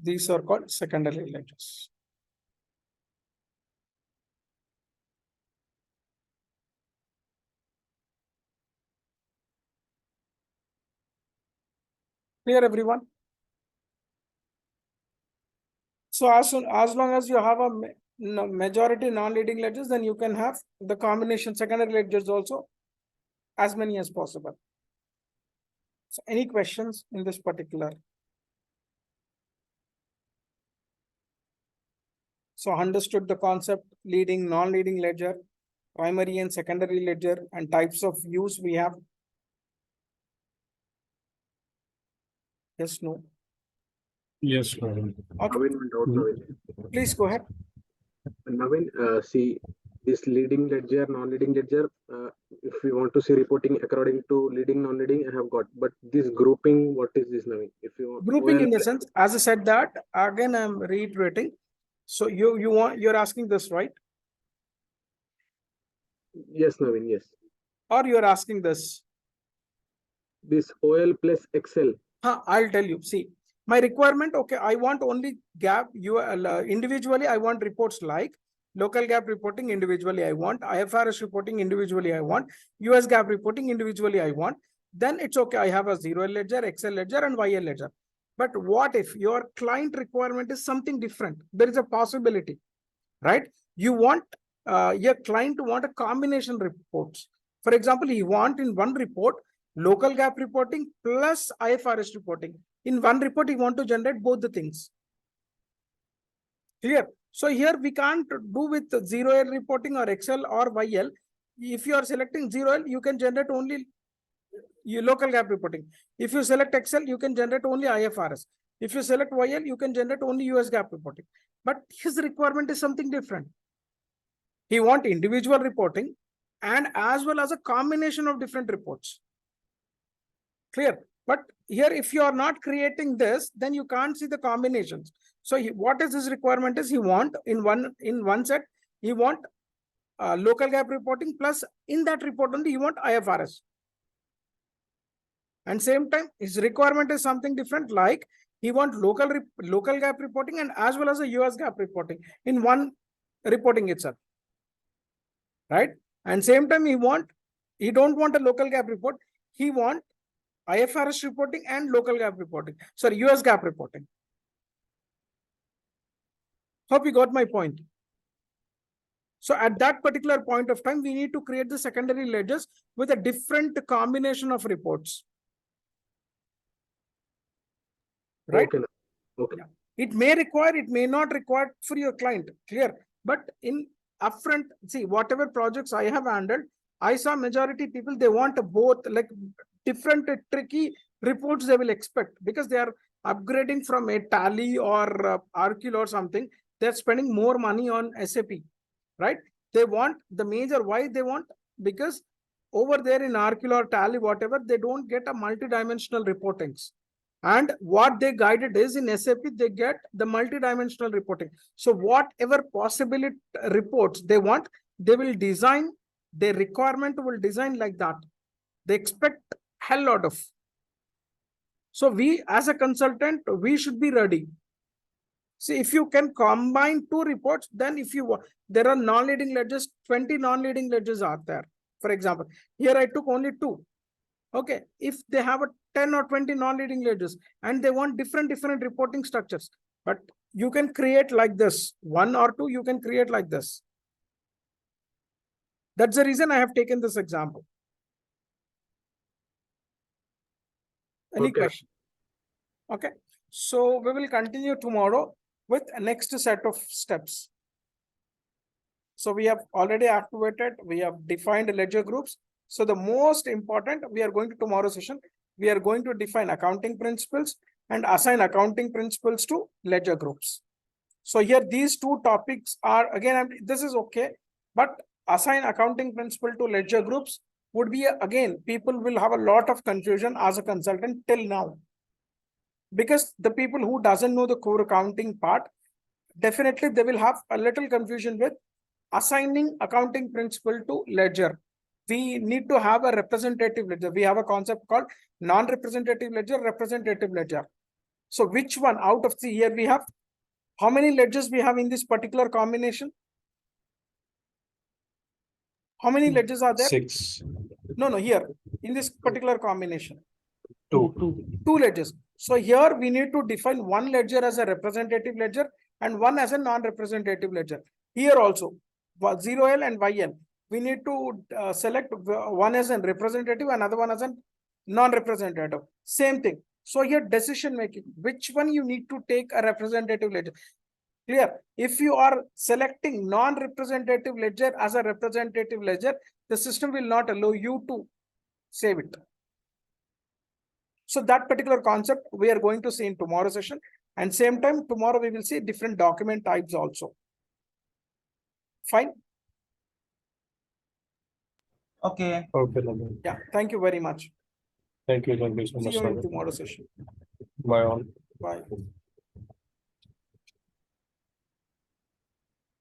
[SPEAKER 3] These are called secondary ledgers. Clear, everyone? So as long as you have a majority non-leading ledgers, then you can have the combination secondary ledgers also, as many as possible. So any questions in this particular? So understood the concept, leading, non-leading ledger, primary and secondary ledger, and types of views we have. Yes, no?
[SPEAKER 4] Yes, Navin.
[SPEAKER 3] Okay,
[SPEAKER 2] Navin, one doubt, Navin.
[SPEAKER 3] please go ahead.
[SPEAKER 2] Navin, see this leading ledger, non-leading ledger. If we want to see reporting according to leading, non-leading, I have got. But this grouping, what is this, Navin? If you
[SPEAKER 3] Grouping
[SPEAKER 2] OL
[SPEAKER 3] in the sense, as I said that, again, I'm reiterating. So you're asking this, right?
[SPEAKER 2] Yes, Naveen, yes.
[SPEAKER 3] Or you're asking this?
[SPEAKER 2] This OL plus Excel.
[SPEAKER 3] I'll tell you. See, my requirement, okay, I want only gap. Individually, I want reports like local gap reporting individually, I want IFRS reporting individually, I want US gap reporting individually, I want. Then it's okay. I have a 0L ledger, Excel ledger, and YL ledger. But what if your client requirement is something different? There is a possibility, right? You want your client to want a combination reports. For example, you want in one report local gap reporting plus IFRS reporting. In one report, you want to generate both the things. Clear? So here we can't do with 0L reporting or Excel or YL. If you are selecting 0L, you can generate only your local gap reporting. If you select Excel, you can generate only IFRS. If you select YL, you can generate only US gap reporting. But his requirement is something different. He wants individual reporting and as well as a combination of different reports. Clear? But here, if you are not creating this, then you can't see the combinations. So what is his requirement is he want in one set, he want local gap reporting plus in that report only he want IFRS. And same time, his requirement is something different, like he want local gap reporting and as well as a US gap reporting in one reporting itself. Right? And same time, he don't want a local gap report, he want IFRS reporting and local gap reporting. Sorry, US gap reporting. Hope you got my point. So at that particular point of time, we need to create the secondary ledgers with a different combination of reports. Right?
[SPEAKER 2] Okay. Okay.
[SPEAKER 3] Yeah. It may require, it may not require for your client. Clear? But in upfront, see, whatever projects I have handled, I saw majority people, they want both, like different tricky reports they will expect because they are upgrading from a Tally or Arcul or something. They're spending more money on SAP, right? They want the major, why they want? Because over there in Arcul or Tally, whatever, they don't get a multi-dimensional reportings. And what they guided is in SAP, they get the multi-dimensional reporting. So whatever possibility reports they want, they will design, their requirement will design like that. They expect hell lot of. So we, as a consultant, we should be ready. See, if you can combine two reports, then if you, there are non-leading ledgers, 20 non-leading ledgers are there. For example, here I took only 2. Okay, if they have a 10 or 20 non-leading ledgers and they want different reporting structures, but you can create like this, 1 or 2, you can create like this. That's the reason I have taken this example. Any question? Okay, so we will continue tomorrow with next set of steps. So we have already activated, we have defined ledger groups. So the most important, we are going to tomorrow session, we are going to define accounting principles and assign accounting principles to ledger groups. So here these two topics are, again, this is okay, but assign accounting principle to ledger groups would be, again, people will have a lot of confusion as a consultant till now. Because the people who doesn't know the core accounting part, definitely they will have a little confusion with assigning accounting principle to ledger. We need to have a representative ledger. We have a concept called non-representative ledger, representative ledger. So which one out of the here we have, how many ledgers we have in this particular combination? How many ledgers are there?
[SPEAKER 4] 6.
[SPEAKER 3] No, here in this particular combination.
[SPEAKER 4] 2.
[SPEAKER 3] 2 ledgers. So here we need to define one ledger as a representative ledger and one as a non-representative ledger. Here also, 0L and YL. We need to select one as a representative, another one as a non-representative. Same thing. So here decision making, which one you need to take a representative ledger. Clear? If you are selecting non-representative ledger as a representative ledger, the system will not allow you to save it. So that particular concept we are going to see in tomorrow session, and same time tomorrow we will see different document types also. Fine.
[SPEAKER 7] Okay.
[SPEAKER 4] Okay, Naveen.
[SPEAKER 3] Yeah. Thank you very much.
[SPEAKER 4] Thank you so
[SPEAKER 3] See
[SPEAKER 4] much.
[SPEAKER 3] you in
[SPEAKER 4] Naveen.
[SPEAKER 3] tomorrow session.
[SPEAKER 4] Bye all.
[SPEAKER 3] Bye.